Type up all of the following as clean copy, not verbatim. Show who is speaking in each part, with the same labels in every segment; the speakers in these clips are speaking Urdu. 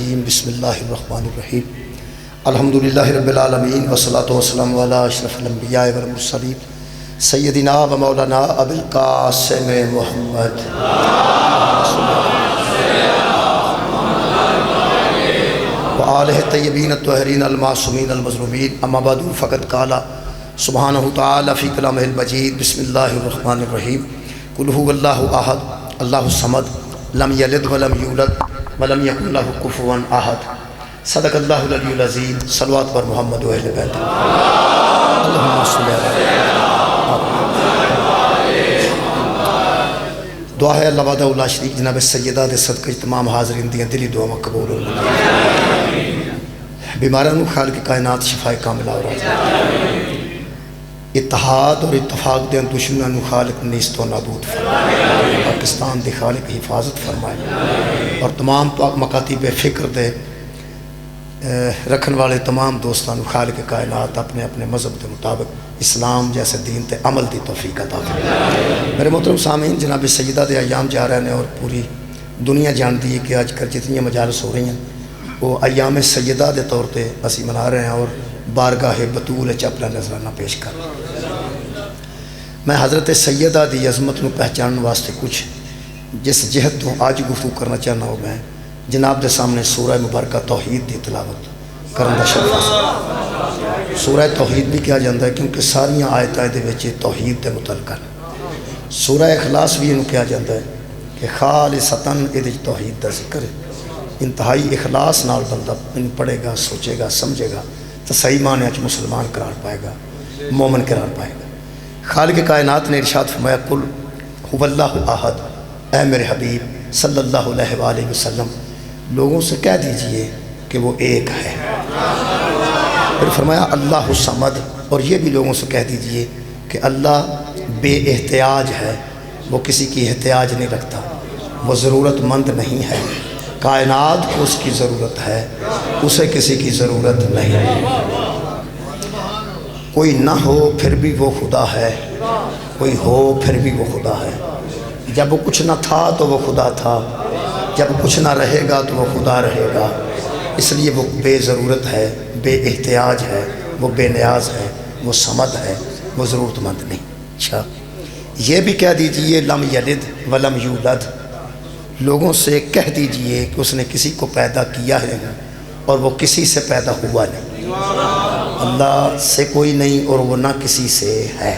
Speaker 1: بسم اللہ الرحمن الرحیم الحمدللہ رب العالمین والصلاة والسلام علی اشرف الانبیاء والمرسلین سیدنا و مولانا ابو القاسم محمد وآلہ الطیبین الطاہرین المعصومین المظلومین اما بعد فقد قال سبحانہ تعالی فی کلامہ المجید بسم اللہ الرحمن الرحیم قل هو اللہ احد اللہ الصمد لم یلد ولم یولد ولم یکن لہ کفوا احد صدق اللہ العلی العظیم صلوات پر محمد و اہل بیت اللہم صلی اللہ دعا ہے اللہ وحدہ لا شریک جناب سیدہ دے صدقہ تمام حاضرین دیاں دلی دعا قبول ہو بیماراں نو خالق کائنات شفائے کاملہ اور اتحاد اور اتفاق دے دشمناں نو خالق نیست و نابود فرمائے پاکستان دے خالق حفاظت فرمائے اور تمام پاک مکاتب فکر دے رکھن والے تمام دوستان خالق کائنات اپنے اپنے مذہب کے مطابق اسلام جیسے دین تے عمل دی توفیق عطا فرمائے۔ میرے محترم سامعین، جناب سیدہ دے ایام جا رہے ہیں اور پوری دنیا جانتی ہے کہ آج کل جتنی مجالس ہو رہی ہیں وہ ایام سیدہ دے طور پہ اسی منا رہے ہیں اور بارگاہ بطول اپنا نظرانہ پیش کر رہے ہیں۔ میں حضرت سیدہ دی عظمت نو پہچاننے واسطے کچھ جس جہت تو آج گفتگو کرنا چاہنا ہو میں جناب دے سامنے سورہ مبارکہ توحید دی تلاوت کرن دا شرف حاصل۔ سورہ توحید بھی کیا جاندہ ہے کیونکہ ساریاں آیتیں دے وچ توحید دے متعلق ہیں۔ سورہ اخلاص بھی انہوں کیا جاندہ ہے کہ خالصتاً ادھے توحید دا ذکر ہے، انتہائی اخلاص نال بندہ ان پڑھے گا، سوچے گا، سمجھے گا تو صحیح معنی اچھ مسلمان قرار پائے گا، مومن قرار پائے گا۔ خالق کائنات نے ارشاد فرمایا قل هو اللہ احد، اے میرے حبیب صلی اللہ علیہ وآلہ وسلم لوگوں سے کہہ دیجئے کہ وہ ایک ہے۔ پھر فرمایا اللہ الصمد، اور یہ بھی لوگوں سے کہہ دیجئے کہ اللہ بے احتیاج ہے، وہ کسی کی احتیاج نہیں رکھتا، وہ ضرورت مند نہیں ہے، کائنات کو اس کی ضرورت ہے، اسے کسی کی ضرورت نہیں۔ کوئی نہ ہو پھر بھی وہ خدا ہے، کوئی ہو پھر بھی وہ خدا ہے۔ جب وہ کچھ نہ تھا تو وہ خدا تھا، جب کچھ نہ رہے گا تو وہ خدا رہے گا۔ اس لیے وہ بے ضرورت ہے، بے احتیاج ہے، وہ بے نیاز ہے، وہ صمد ہے، وہ ضرورت مند نہیں۔ اچھا یہ بھی کہہ دیجئے لم یلد ولم یولد، لوگوں سے کہہ دیجئے کہ اس نے کسی کو پیدا کیا ہے اور وہ کسی سے پیدا ہوا نہیں، اللہ سے کوئی نہیں اور وہ نہ کسی سے ہے۔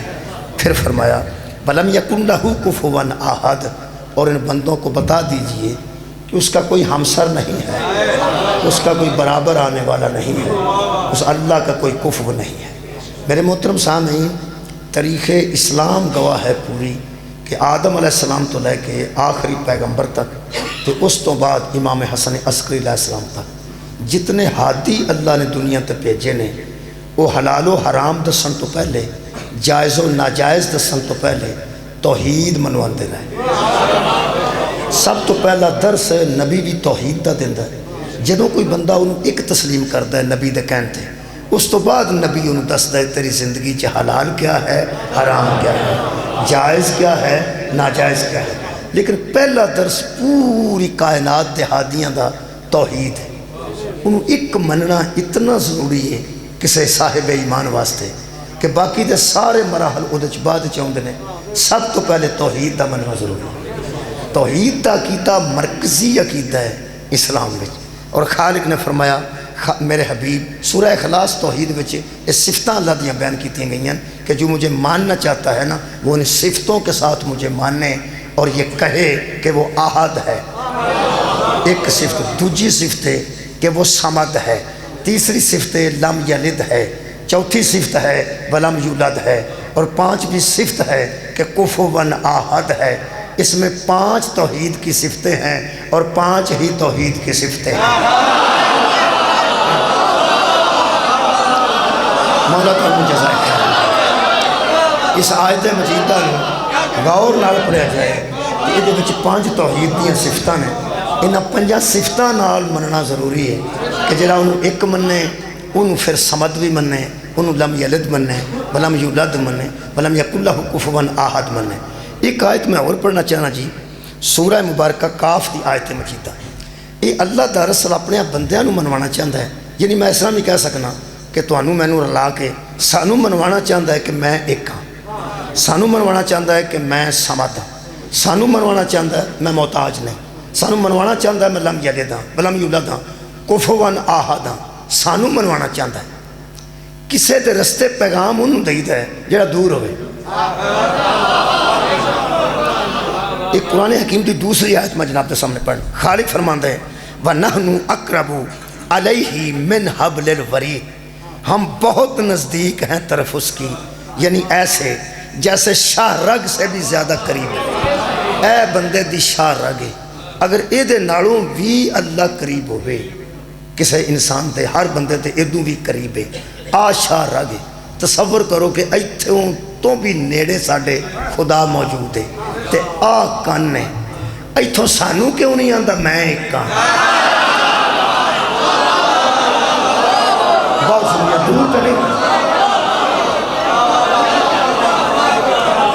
Speaker 1: پھر فرمایا وَلَمْ يَكُنْ لَهُ كُفُوًا أَحَدٌ، اور ان بندوں کو بتا دیجئے کہ اس کا کوئی ہمسر نہیں ہے، اس کا کوئی برابر آنے والا نہیں ہے، اس اللہ کا کوئی کفو نہیں ہے۔ میرے محترم سامعین، تاریخ اسلام گواہ ہے پوری کہ آدم علیہ السلام تو لے کے آخری پیغمبر تک تو اس تو بعد امام حسن عسکری علیہ السلام تک جتنے ہادی اللہ نے دنیا تے بھیجے نے وہ حلال و حرام دسن تو پہلے، جائز و ناجائز دسن تو پہلے توحید منواندے رہے۔ سب تو پہلا درس نبی بھی توحید دا دیندہ ہے۔ جدوں کوئی بندہ انہوں ایک تسلیم کردہ ہے نبی دے کہنتے اس تو بعد نبی انہوں دستا ہے تیری زندگی چ حلال کیا ہے، حرام کیا ہے، جائز کیا ہے، ناجائز کیا ہے۔ لیکن پہلا درس پوری کائنات دے ہادیاں دا توحید ہے۔ انہوں ایک مننا اتنا ضروری ہے کسے صاحب ایمان واسطے کہ باقی دے سارے مراحل ادھچ بعد چاہندے نے، سب تو پہلے توحید دا مننا ضروری ہے۔ توحید دا عقیدہ مرکزی عقیدہ ہے اسلام میں، اور خالق نے فرمایا میرے حبیب سورہ اخلاص توحید وچ اس صفتیں اللہ دیاں بیان کی گئی ہیں کہ جو مجھے ماننا چاہتا ہے نا وہ ان صفتوں کے ساتھ مجھے مانے اور یہ کہے کہ وہ احد ہے، ایک صفت۔ دوسری صفت ہے کہ وہ صمد ہے، تیسری صفت لم یلد ہے، چوتھی صفت ہے ولم یولد ہے، اور پانچویں صفت ہے کہ کفوا احد ہے۔ اس میں 5 توحید کی صفتیں ہیں اور 5 ہی توحید کی صفتیں ہیں۔ مولا تعالی جزائے خیر۔ اس آیت مجیدہ میں غور نال پڑھیا جائے کہ یہ وچ 5 توحید دیاں صفتاں نے، انہاں 5 صفتاں نال مننا ضروری ہے کہ جڑا انہوں ایک مننے انہوں پھر صمد بھی مننے، انہوں لم یلد مننے، ولم یولد مننے، ولم یکن لہ کفوا احد مننے۔ ایک آیت میں اور پڑھنا چاہنا جی، سورہ مبارکہ کاف دی آیت مجیدہ، یہ اللہ دراصل اپنے بندیاں نو منوانا چاہتا ہے. یعنی میں اس طرح نہیں کہہ سکنا کہ تنوع مینو رلا کے سانو منوانا چاہتا ہے کہ میں ایک ہاں, سانو منوانا چاہتا ہے کہ میں سمد ہاں, سانو منوانا چاہتا ہے میں محتاج نہیں, سانو منوانا چاہتا ہے میں لم یلد ہاں ولم یولد ہاں کفوا احد ہاں. سانو منوانا چاہتا ہے. کسے دے رستے پیغام انہوں دئیدا ہے جڑا دور ہوئے. ایک قرآن حکیم کی دوسری آیت میں جناب کے سامنے پڑھ. خالق فرماندہ ہے وَنَحْنُ أَقْرَبُ عَلَيْهِ مِنْ حَبْلِ الْوَرِيدِ, ہم بہت نزدیک ہیں طرف اس کی, یعنی ایسے جیسے شاہ رگ سے بھی زیادہ قریب ہے. اے بندے دی شاہ رگ ہے, اگر اے دے نالوں بھی اللہ قریب ہوئے کسے انسان دے, ہر بندے دے ادوں بھی قریب ہے. آ شاہ رگ ہے. تصور کرو کہ ایتھوں تو بھی نیڑے ساڑے خدا موجود ہے, تے آ کن ہے. ایتھوں سانو کیوں نہیں آندہ میں ایک کان. بہت سنیا دور تو نہیں.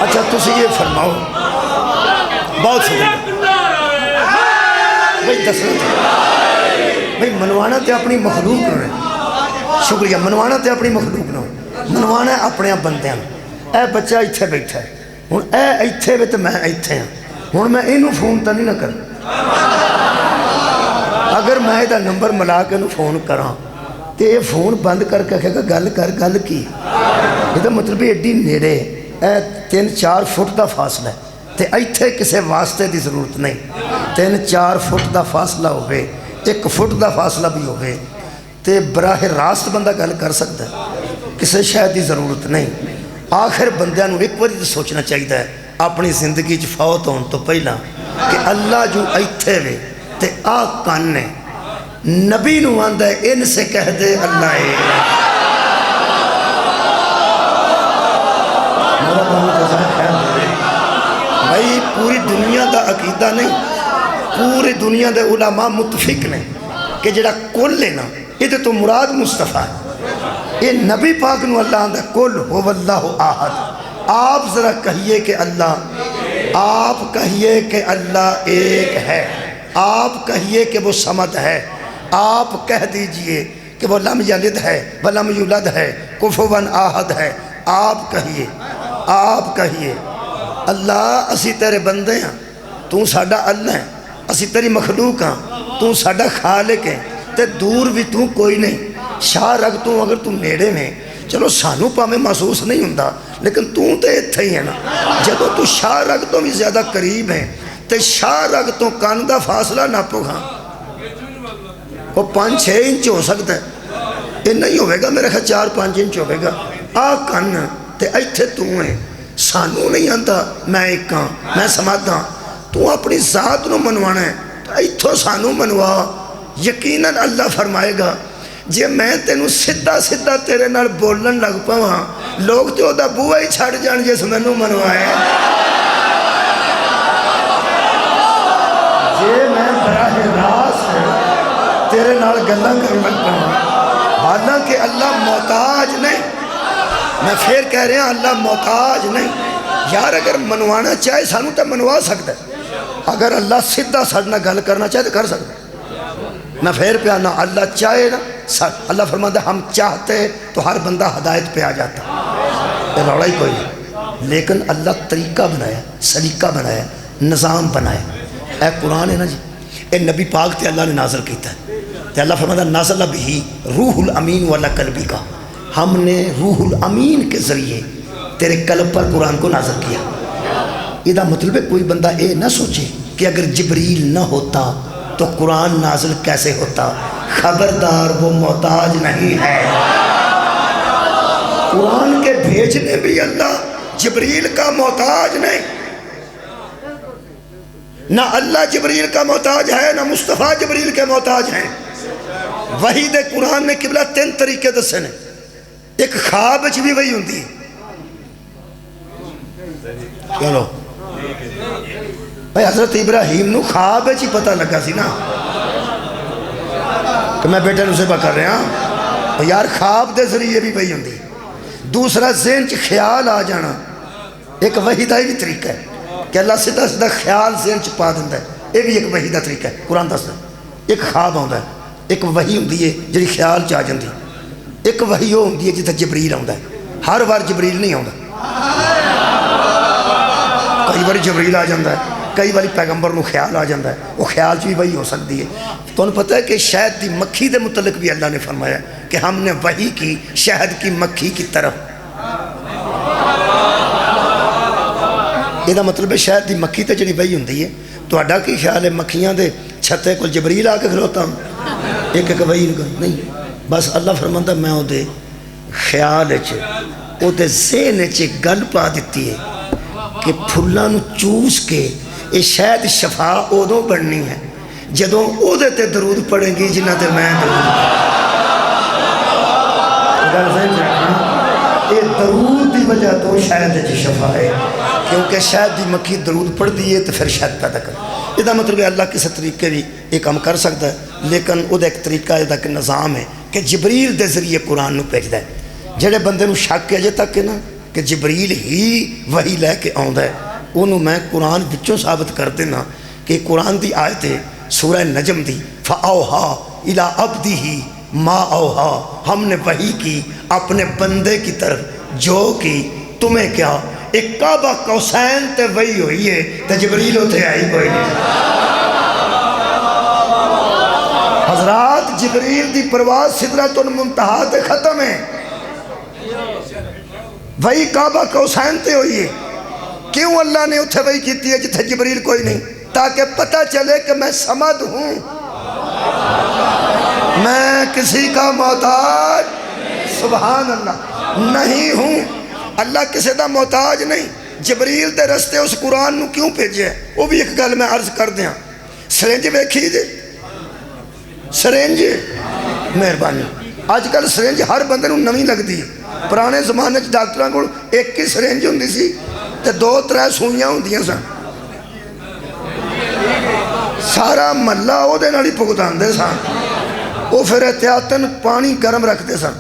Speaker 1: اچھا تسی یہ فرماؤ, بہت سنیا بھئی دسنا تھا بھئی منوانا تے اپنی مخلوق نہ ہے. شکریہ. منوانا تے اپنی مخلوق نہ ہو, منوانا ہے اپنے بندیاں. اے بچہ ایتھے بیٹھا ہے, ہن اے ایتھے وے تے میں ایتھے ہاں. ہن میں اینو فون تا نہیں نہ کر, اگر میں دا نمبر ملا کے انو فون کراں تے یہ فون بند کر کے کہے گا گل کر گل کی. یہ تو مطلب ایڈی نیڑے اے 3-4 فٹ دا فاصلہ ہے تے ایتھے کسے واسطے دی ضرورت نہیں. 3-4 فٹ دا فاصلہ ہوئے, 1 فٹ دا فاصلہ بھی ہوئے تے براہ راست بندہ گل کر سکتا ہے, کسے شاید دی ضرورت نہیں. آخر بندیاں نو ایک بار سوچنا چاہیے ہے اپنی زندگی چ فوت ہون تو پہلا کہ اللہ جو ایتھے وے تے آ کن ہے. نبی نو آندہ ہے ان سے کہہ دے اللہ ہے. بھائی پوری دنیا دا عقیدہ نہیں, پوری دنیا دے علماء متفق نے کہ جڑا کل ہے نا یہ تو مراد مصطفیٰ ہے. یہ نبی پاک نو اللہ آندہ کل هو اللہ احد. آپ ذرا کہیے کہ اللہ, آپ کہیے کہ اللہ ایک ہے, آپ کہیے کہ وہ صمد ہے, آپ کہہ دیجئے کہ وہ لم یلد ہے ولم یولد ہے کفوا احد ہے. آپ کہیے, آپ کہیے اللہ اسی تیرے بندے ہیں, تو ساڈا اللہ ہے, اسی تیری مخلوق ہیں, تو ساڈا خالق ہے, تے دور بھی تو کوئی نہیں. شاہ رگ تو اگر تو نیڑے میں چلو سانو پامیں محسوس نہیں ہوندہ لیکن تو تے اتھے ہی ہے نا. جب تو شاہ رگ تو بھی زیادہ قریب ہیں تے شاہ رگ تو کان دا فاصلہ نہ پوگھاں وہ 5-6 انچ ہو سکتا ہے, یہ نہیں ہوئے گا میرے خیال 4-5 انچ ہوئے گا. آ کن تے ایتھے تو ہیں, سانو نہیں آندہ میں ایک ہاں میں سمد ہاں. تو اپنی ذات نو منوانا ہے تو ایتھوں سانو منوا. یقیناً اللہ فرمائے گا جے میں تینوں سدھا سدھا تیرے نال بولن لگ پاواں لوگ تو دا بوہ ہی چھڑ جان جس مینوں منوائے. جے میں براہ راست تیرے نال گلاں کرن لگ پاواں, حالانکہ اللہ محتاج نہیں. میں پھر کہہ رہا ہوں اللہ محتاج نہیں. یار اگر منوانا چاہے سانو تو منوا سکتا ہے, اگر اللہ سدھا ساڈے نال گل کرنا چاہے تو کر سکتا ہے. میں پھر پہ آنا اللہ چاہے نا, اللہ فرماتا ہے ہم چاہتے تو ہر بندہ ہدایت پہ آ جاتا. یہ روڑا ہی کوئی نہیں, لیکن اللہ طریقہ بنایا, سلیقہ بنایا, نظام بنایا. اے قرآن ہے نا جی, اے نبی پاک تے اللہ نے نازل کیتا ہے. تے اللہ فرماتا ہے نازل بہی روح الامین والا قلبی کا, ہم نے روح الامین کے ذریعے تیرے قلب پر قرآن کو نازل کیا. یہ دا مطلب ہے کوئی بندہ اے نہ سوچے کہ اگر جبریل نہ ہوتا تو قرآن نازل کیسے ہوتا. خبردار وہ محتاج نہیں ہے. قرآن کے بھیجنے بھی اللہ جبریل کا محتاج نہیں. نہ اللہ جبریل کا محتاج ہے نہ مصطفیٰ جبریل کے محتاج ہیں. وحی دے قرآن نے قبلہ 3 طریقے دسے نے. ایک خواب وچ بھی وہی ہوندی. چلو بھائی حضرت ابراہیم نو خواب وچ ہی پتہ لگا سی نا کہ میں بیٹے نو ذبح کر رہا ہوں. یار خواب دے ذریعے بھی وہی ہوندی. دوسرا ذہن چ خیال آ جانا ایک وحی دا بھی طریقہ ہے کہ اللہ سیدھا سیدھا خیال ذہن چ پا دیندا ہے. یہ بھی ایک وحی دا طریقہ ہے. قرآن دسدا ایک خواب آتا ہے، ایک وحی ہوندی ہے جڑی خیال چ آ جاندی، ایک وحی وہ ہوندی ہے جتھے جبریل آتا ہے۔ ہر بار جبریل نہیں آتا، کئی بار جبریل آ جاتا ہے، کئی بار پیغمبر نو خیال آ جاتا ہے، وہ خیال چ بھی وحی ہو سکتی ہے۔ تمہیں پتہ ہے کہ شہد کی مکھی دے متعلق بھی اللہ نے فرمایا کہ ہم نے وحی کی شہد کی مکھی کی طرف۔ یہ مطلب ہے شہد کی مکھی تے جڑی وحی ہوندی ہے۔ تہاڈا کی خیال ہے مکھیاں دے چھتے کول جبریل آ کے کھلوتا ہوں ایک ایک وحی نہیں؟ بس اللہ فرماندا میں او دے خیال وچ او دے ذہن وچ گل پا دتی ہے کہ پھلاں نو چوس کے یہ شاید شفا ادوں بننی ہے جدوں او دے تے درود پڑھیں گی جنہ تے میں درود یہ درود دی وجہ تو شاید جی شفا ہے، کیونکہ شاید دی مکھی درود پڑھ دیئے تو پھر شاید پیدا کر۔ یہ مطلب ہے اللہ کسی طریقے بھی یہ کام کر سکتا ہے، لیکن وہ ایک طریقہ یہ ایک نظام ہے کہ جبریل دے ذریعے قرآن نو بھیجدا ہے۔ جڑے بندے نو شک ہے اجے تک کہ نا کہ جبریل ہی وحی لے کے آندا ہے، انہوں میں قرآن بچوں ثابت کر دینا کہ قرآن دی آیت ہے سورہ نجم دی فَأَوْحَا إِلَىٰ عَبْدِهِ مَا أَوْحَا، ہم نے وحی کی اپنے بندے کی طرف جو کی تمہیں کیا۔ ایک کعبہ قوسین تے وحی ہوئی ہے تے جبریل ہوتے آئی کوئی نہیں۔ حضرات جبریل دی پرواز سدرۃ المنتہا تے ختم ہے، وحی کعبہ قوسین تے ہوئی ہے۔ کیوں اللہ نے اتھے وحی کیتی ہے جتھے جبریل کوئی نہیں؟ تاکہ پتہ چلے کہ میں سمد ہوں، میں کسی کا محتاج سبحان اللہ نہیں ہوں۔ اللہ کسی دا محتاج نہیں۔ جبریل دے رستے اس قرآن نو کیوں بھیجے ہیں؟ وہ بھی ایک گل میں عرض کر دیا، سرنج ویکھی جے سرنج مہربانی آج کل سرنج ہر بندے نو نویں لگتی ہے۔ پرانے زمانے ڈاکٹراں کو ایک ہی سرنج ہوندی سی تے 2-3 سوئیاں ہوندیاں سن، سارا محلہ او دے نال ہی بھگتاندے سن۔ وہ پھر احتیاطاً پانی گرم رکھتے سن،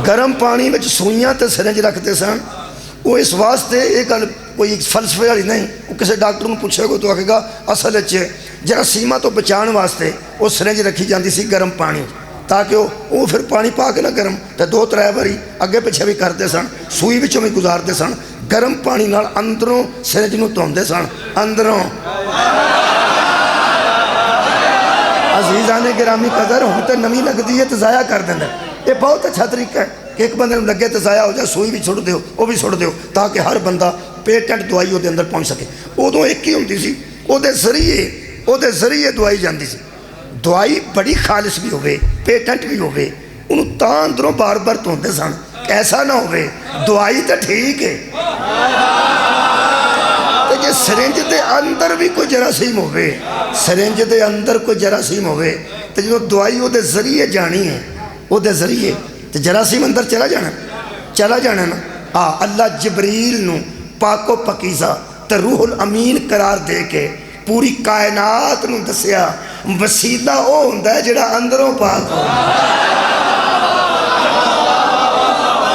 Speaker 1: گرم پانی میں سوئیاں تے سرنج رکھتے سن۔ وہ اس واسطے ایک گل کوئی فلسفے والی نہیں، وہ کسی ڈاکٹر کو پوچھے گا تو آکھے گا اصل جراثیماں تو بچان واسطے وہ سرنج رکھی جاندی سی گرم پانی، تاکہ وہ پھر پانی پا کے نہ گرم تے 2-3 باری اگے پیچھے بھی کرتے سن، سوئی وچوں بھی گزارتے سن، گرم پانی نال اندروں سرنج نو دھوندے سن اندروں۔ عزیزان گرامی قدر ہوں تے نمی لگتی ہے تو ضائع کر دینا۔ یہ بہت اچھا طریقہ ہے کہ ایک بندے نو لگے تو ضائع ہو جائے، سوئی بھی چھوڑ دیو وہ بھی چھوڑ دیو تاکہ ہر بندہ پیٹنٹ دوائی وہ دے اندر پہنچ سکے۔ ادوں ایک ہی ہوندی سی، وہ دے ذریعے دوائی جاندی سی۔ دوائی بڑی خالص بھی ہوئے پیٹنٹ بھی ہوئے، انہوں تاں اندروں بار بار دھوندے سن، ایسا نہ ہوئے دوائی تو ٹھیک ہے کہ سرنج دے اندر بھی کوئی جراثیم ہوئے، سرنج دے اندر کوئی جراثیم ہوئے تو جو دوائی وہ دے ذریعے جانی ہے، وہ دے ذریعے تو جراثیم اندر چلا جانا نا۔ اللہ جبریل نو پاک و پکیزہ تے روح الامین قرار دے کے پوری کائنات نو دسیا وسیلہ او ہوندا ہے جڑا اندروں پاک ہو۔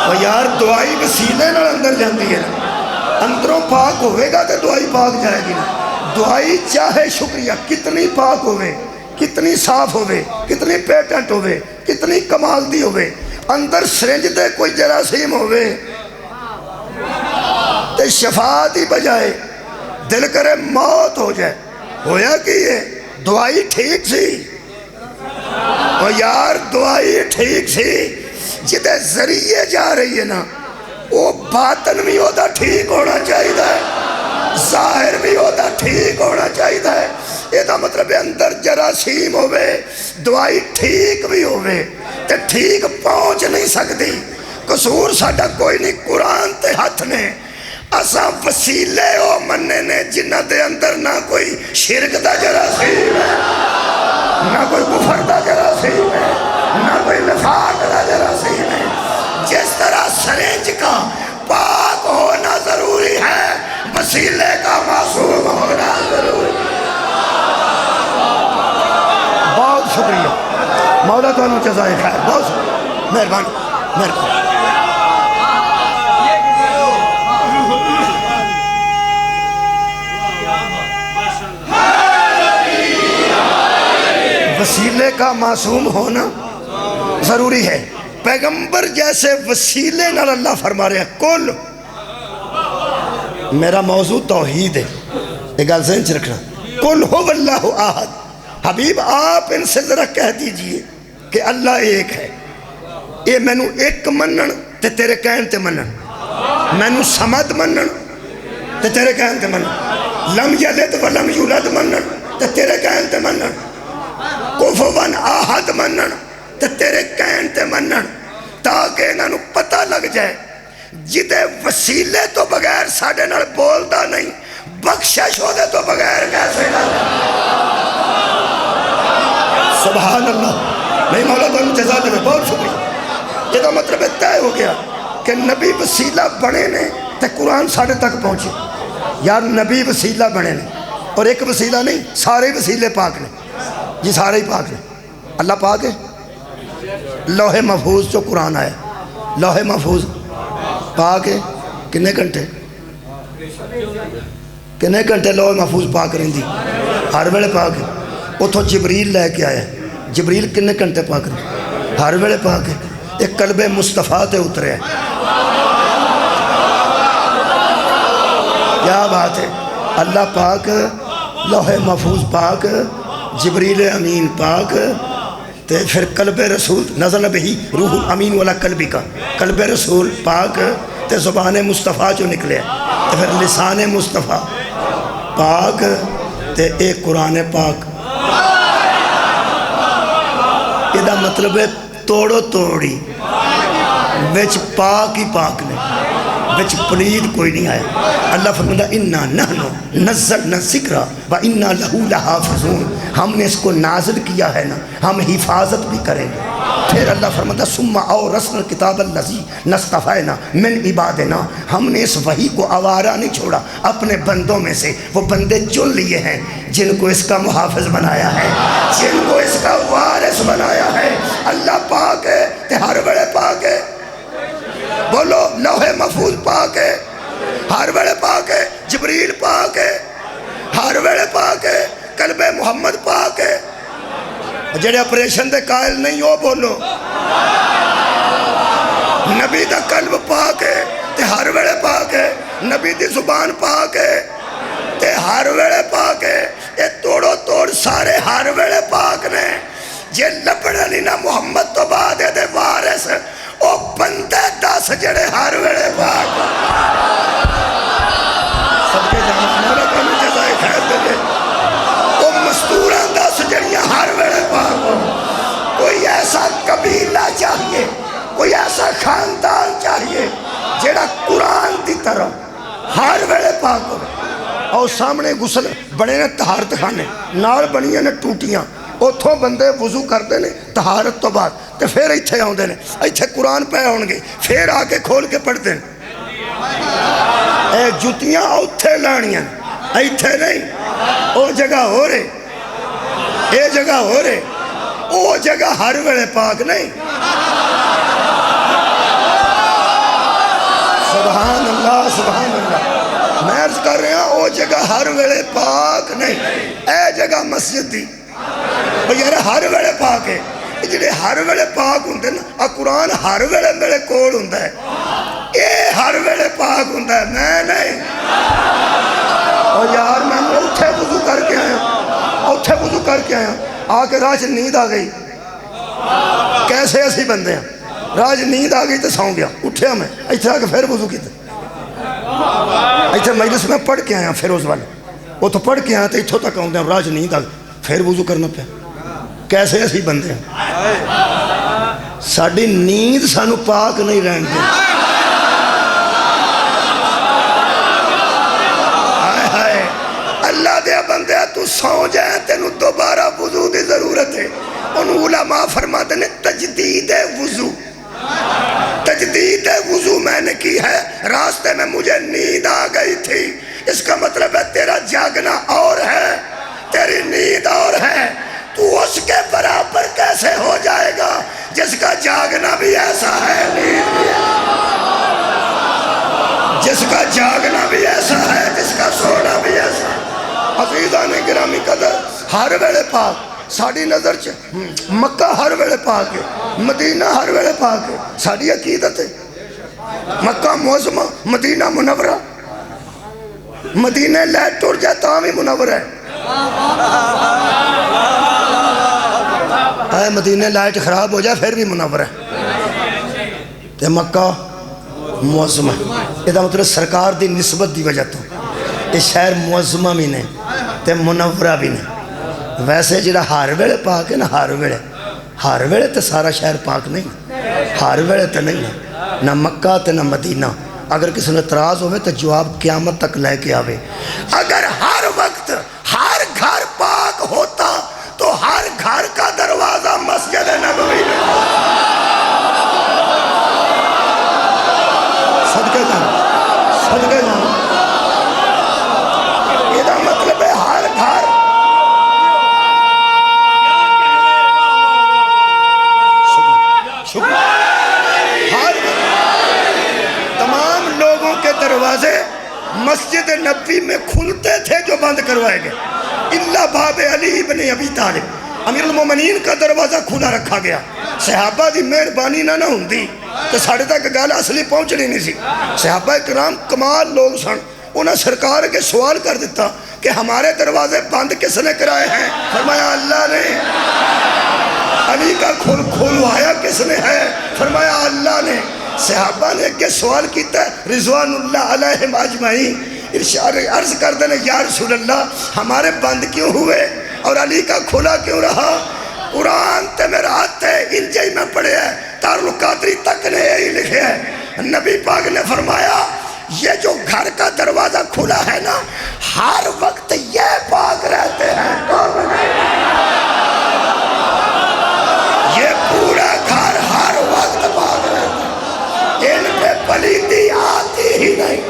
Speaker 1: اور یار دعائی وسیلے نال اندر جاندی ہے، اندروں پاک ہوئے گا تو دعائی پاک جائے گی نا۔ دعائی چاہے شکریہ کتنی پاک ہوئے، کتنی صاف ہوئے، کتنی پیٹنٹ ہوئے، کتنی کمال دی ہوئے، اندر سرنج دے کوئی جراثیم ہوئے تے شفاعت ہی بجائے دل کرے موت ہو جائے۔ ہویا کہ یہ دعائی ٹھیک سی، اور یار دعائی ٹھیک سی جدے ذریعے جا رہی ہے نا، وہ باطن بھی ہوتا ٹھیک ہونا چاہیے ہے، ظاہر بھی ہوتا ٹھیک ہونا چاہیے ہے۔ یہ دا مطلب اندر جراثیم ہوئے دعائی ٹھیک بھی ہوئے تے ٹھیک پہنچ نہیں سکتی۔ قصور ساڈا کوئی نہیں، قرآن تے ہاتھ نے اساں وسیلے او مننے نے جنہ دے اندر نہ کوئی شرک دا جراثیم ہے، نہ کوئی کفر دا جراثیم ہے، نہ کوئی نفاق دا جراثیم ہے۔ جس طرح سرنج کا پاک ہونا ضروری ہے، وسیلے کا معصوم ہونا ضروری ہے۔ بہت شکریہ مولا تو انہوں جزائے خیر، بہت شکریہ، مہربانی۔ وسیلے کا معصوم ہونا ضروری ہے. پیغمبر جیسے وسیلے نال اللہ فرما رہے ہیں کل. میرا موضوع توحید ہے، یہ گل ذہن چ رکھنا. قل هو اللہ احد. حبیب آپ ان سے ذرا کہہ دیجئے کہ اللہ ایک ہے. اے مینو ایک منن تے تیرے کہن تے منن، مینو سمد منن تے تیرے کہن تے منن، لم یلد ولم یولد منن تے تیرے کہن تے منن، کفوا احد منن تے تیرے کہن تے منن، تاکہ انہاں نوں پتہ لگ جائے جدے وسیلے تو بغیر ساڈے نال بولدا نہیں، بخشش ہودے تو بغیر کیسے کردا. سبحان اللہ. نہیں مولا تمہیں جزا دے، بہت شکریہ. یہ تو مطلب طے ہو گیا کہ نبی وسیلہ بنے نے تے قرآن ساڑھے تک پہنچے. یار نبی وسیلہ بنے نے، اور ایک وسیلہ نہیں، سارے وسیلے پاک نے. جی سارے ہی پاک نے. اللہ پاک ہے. لوح محفوظ جو قرآن آیا، لوح محفوظ پاک ہے. کنے گھنٹے لوح محفوظ پاک رہندی؟ ہر ویلے پاک ہے. اتھوں جبریل لے کے آیا، جبریل کنے گھنٹے پاک رہے؟ ہر ویلے پاک ہے. ایک قلب مصطفیٰ تے اترے ہیں. کیا بات ہے. اللہ پاک، لوح محفوظ پاک، جبریل امین پاک، تے پھر قلب رسول نزل بہی روح الامین والا قلبی کا قلب رسول پاک، تے زبان مصطفیٰ جو نکلے، تے پھر لسان مصطفیٰ پاک، تے ایک قرآن پاک. یہ دا مطلب ہے توڑو توڑی وچ پاک ہی پاک نے، وچ پلید کوئی نہیں آیا. اللہ فرماتا اِنَّا نَحْنُ نَزَّلْنَا الذِّكْرَ وَإِنَّا لَهُ لَحَافِظُونَ. ہم نے اس کو نازل کیا ہے نا، ہم حفاظت بھی کریں گے. پھر اللہ فرماتا ثُمَّ أَوْرَثْنَا الْكِتَابَ الَّذِي نَصْطَفَيْنَا مِنْ عِبَادِنَا. ہم نے اس وحی کو آوارہ نہیں چھوڑا، اپنے بندوں میں سے وہ بندے چن لیے ہیں جن کو اس کا محافظ بنایا ہے، جن کو اس کا وارث بنایا ہے. اللہ پاک ہے تے ہر ویلے پاک ہے. بولو لوح محفوظ پاک ہے، ہر ویلے پاک ہے. جبریل پاک ہے، ہر ویلے پاک ہے. قلب محمد پاک ہے. جڑے آپریشن دے قائل نہیں ہو بولو نبی دا قلب پاک ہے تے ہر ویلے پاک ہے. نبی دی زبان پاک ہے تے ہر ویلے پاک ہے. اے توڑو توڑ سارے ہر ویلے پاک نے. جے لبڑا نہیں نا محمد تو بعد دے وارث او بندے 10 جڑے ہر ویلے پاک. سب کے جانا مولا کمی جزائے خیر دے دے. او مستوراں 10 جڑیاں ہر ویلے پاک. کوئی ایسا قبیلہ چاہیے، کوئی ایسا خاندان چاہیے جڑا قرآن دی طرح ہر ویلے پاک ہو. اور سامنے غسل بنے نے طہارت خانے، نال بنیاں نے ٹوٹیاں، اتھوں بندے وضو کرتے ہیں طہارت تو بعد، تے پھر ایتھے آؤندے نے، ایتھے قرآن پہ ہون گے، پھر آ کے کھول کے پڑھتے ہیں. اے جتیاں اتھے لانیاں، ایتھے نہیں. او جگہ ہو رہے، اے جگہ ہو رہے، او جگہ ہر ویلے پاک نہیں. سبحان اللہ سبحان اللہ. میں عرض کر رہا ہوں او جگہ ہر ویلے پاک نہیں. اے جگہ مسجد دی یار ہر ویلے پاک ہے. جڑے ہر ویلے پاک ہوندے نا، قرآن ہر ویلے میرے کول ہوندا ہے. اے ہر ویلے پاک ہوندا ہے، میں نہیں. اور یار میں اوتھے وضو کر کے آیا، اوتھے وضو کر کے آیا، آ کے راہ نیند آ گئی. کیسے اسی بندے ہیں، راہ نیند آ گئی تو سو گیا. اٹھیا میں ایتھے آ کے پھر وضو کیتا. ایتھے مجلس میں پڑھ کے آیا فیروز والے، وہ تو پڑھ کے آیا تو ایتھوں تک آؤں دے راہ نیند آ گئی، پھر وضو کرنا پیا. کیسے اسی بندے ہیں. ساڑی نیند سانو پاک نہیں رہن دے. ہائے ہائے اللہ دے بندے تو سو جائے تینو دوبارہ وضو دی ضرورت ہے. ان علماء فرماتے ہیں تجدید وضو، تجدید وضو میں نے کی ہے. راستے میں مجھے نیند آ گئی تھی، اس کا مطلب ہے تیرا جاگنا اور ہے، تیری نیند اور ہے. تو اس کے برابر کیسے ہو جائے گا جس کا جاگنا بھی ایسا ہے، نیند بھی ہے. جس کا جاگنا بھی ایسا ہے، جس کا سونا بھی ایسا ہے. عزیزان گرامی قدر ہر ویلے پاک. ساری نظر مکہ ہر ویلے پاک ہے، مدینہ ہر ویلے پاک ہے، ساری عقیدت ہے۔ مکہ معظمہ، مدینہ منورہ، مدینہ لائٹ ٹوٹ جائے تاں بھی منور ہے۔ اے مدینہ لائٹ خراب ہو جائے پھر بھی منور ہے۔ تے مکہ معظمہ، یہ مطلب سرکار دی نسبت دی وجہ تو یہ شہر معظمہ بھی نہیں تے منورہ بھی نہیں۔ ویسے جڑا ہر ویلے پاک ہے نا، ہر ویلے تے سارا شہر پاک نہیں، ہر ویلے تے نہیں، نہ مکہ تے نہ مدینہ۔ اگر کسی نے اعتراض ہوئے تو جواب قیامت تک لے کے آوے۔ اگر ہر وقت ہر گھر پاک ہوتا تو ہر گھر کا دروازہ مسجد نبوی میں صدقے جانا یہ مطلب ہے ہر گھر تمام لوگوں کے دروازے مسجد نبوی میں کھلتے تھے جو بند کروائے گئے، الا باب علی ابن ابی طالب، امیر المومنین کا دروازہ کھلا رکھا گیا۔ صحابہ دی مہربانی نہ ہوندی تو ساڑھے تک گل اصلی پہنچنی نہیں سی۔ صحابہ کرام کمال لوگ سن، انہیں سرکار کے سوال کر دیتا کہ ہمارے دروازے بند کس نے کرائے ہیں؟ فرمایا اللہ نے۔ علی کا کھولوایا کس نے ہے؟ فرمایا اللہ نے۔ صحابہ نے کہ سوال کیتا ہے رضوان اللہ علیہم اجمعین، ارشاد عرض کر دینے یا رسول اللہ ہمارے بند کیوں ہوئے اور علی کا کھلا کیوں رہا؟ قرآن تے میرا ہاتھ ہے، انجی میں پڑھے ہے، دارالقادری تک نے یہی لکھے ہے۔ نبی پاک نے فرمایا یہ جو گھر کا دروازہ کھلا ہے نا، ہر وقت یہ پاک رہتے ہیں، یہ پورا گھر ہر وقت پاک رہتا ہے، ان پہ پلیتی آتی ہی نہیں۔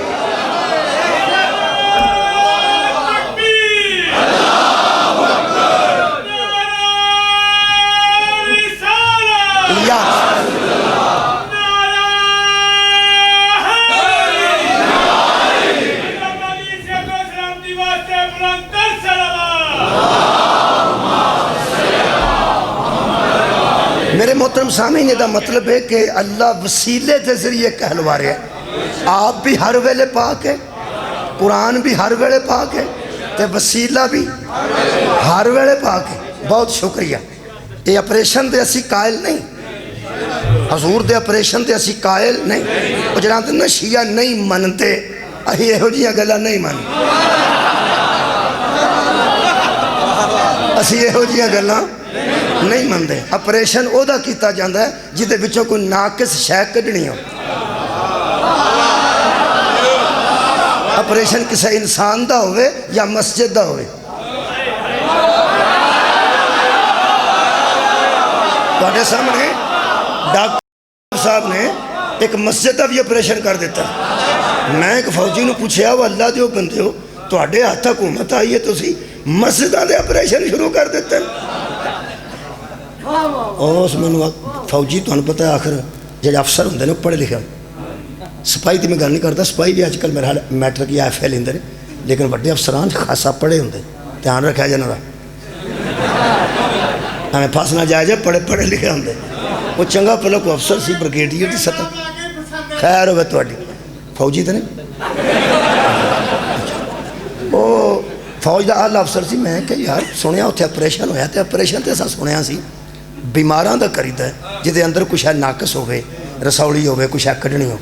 Speaker 1: میرے محترم سامعین، یہ مطلب ہے کہ اللہ وسیلے کے ذریعے کہلوا رہے ہیں آپ بھی ہر ویلے پاک ہے، قرآن بھی ہر ویلے پاک ہے، تے وسیلہ بھی ہر ویلے پاک ہے۔ بہت شکریہ۔ یہ اپریشن دے اسی قائل نہیں، حضور دے اپریشن دے اسی قائل نہیں۔ وہ جناب نا شیعہ نہیں منتے، اہی یہ ہو جیاں گلہ نہیں منتے، اسی یہ ہو جیاں گلہ نہیں مندے۔ اپریشن او دا کیتا جاندہ ہے جدے بچوں کوئی ناقص شے کڈنی ہو۔ اپریشن کسے انسان دا ہوئے یا مسجد دا ہوئے۔ تواڈے سامنے ڈاکٹر صاحب نے ایک مسجد دا بھی اپریشن کر دیتا۔ میں ایک فوجی نو پوچھیا وہ اللہ دیو بندے ہو تواڈے ہاتھ حکومت آئی ہے تسی مسجداں دے اپریشن شروع کر دیتے ہیں۔ اس میں فوجی تو انہوں پتہ ہے آخر جب افسر ہوندے نے پڑھے لکھے سپاہی تھی میں گل نہیں کرتا، سپاہی بھی آج کل میرا میٹرک یا ایف اے لیندے لیکن بڑے افسران خاصا پڑھے ہوندے، دھیان رکھا جانا دا ہمیں پھنس نہ جائے جائے پڑھے لکھے ہوندے۔ وہ چنگا پہلے کو افسر سی برگیڈیئر دی سطح خیر ہوئے تواڈی فوجی تو نہیں، وہ فوج دا اعلیٰ افسر سی۔ میں کہ یار سنیا اتنے اپریشن ہویا تے اپریشن تے اساں سنیا سی بیماراں دا کریدا ہے جدے اندر کچھ ہے ناقص ہوئے، رسولی ہوئے، کچھ ہے کڈنی ہوئے،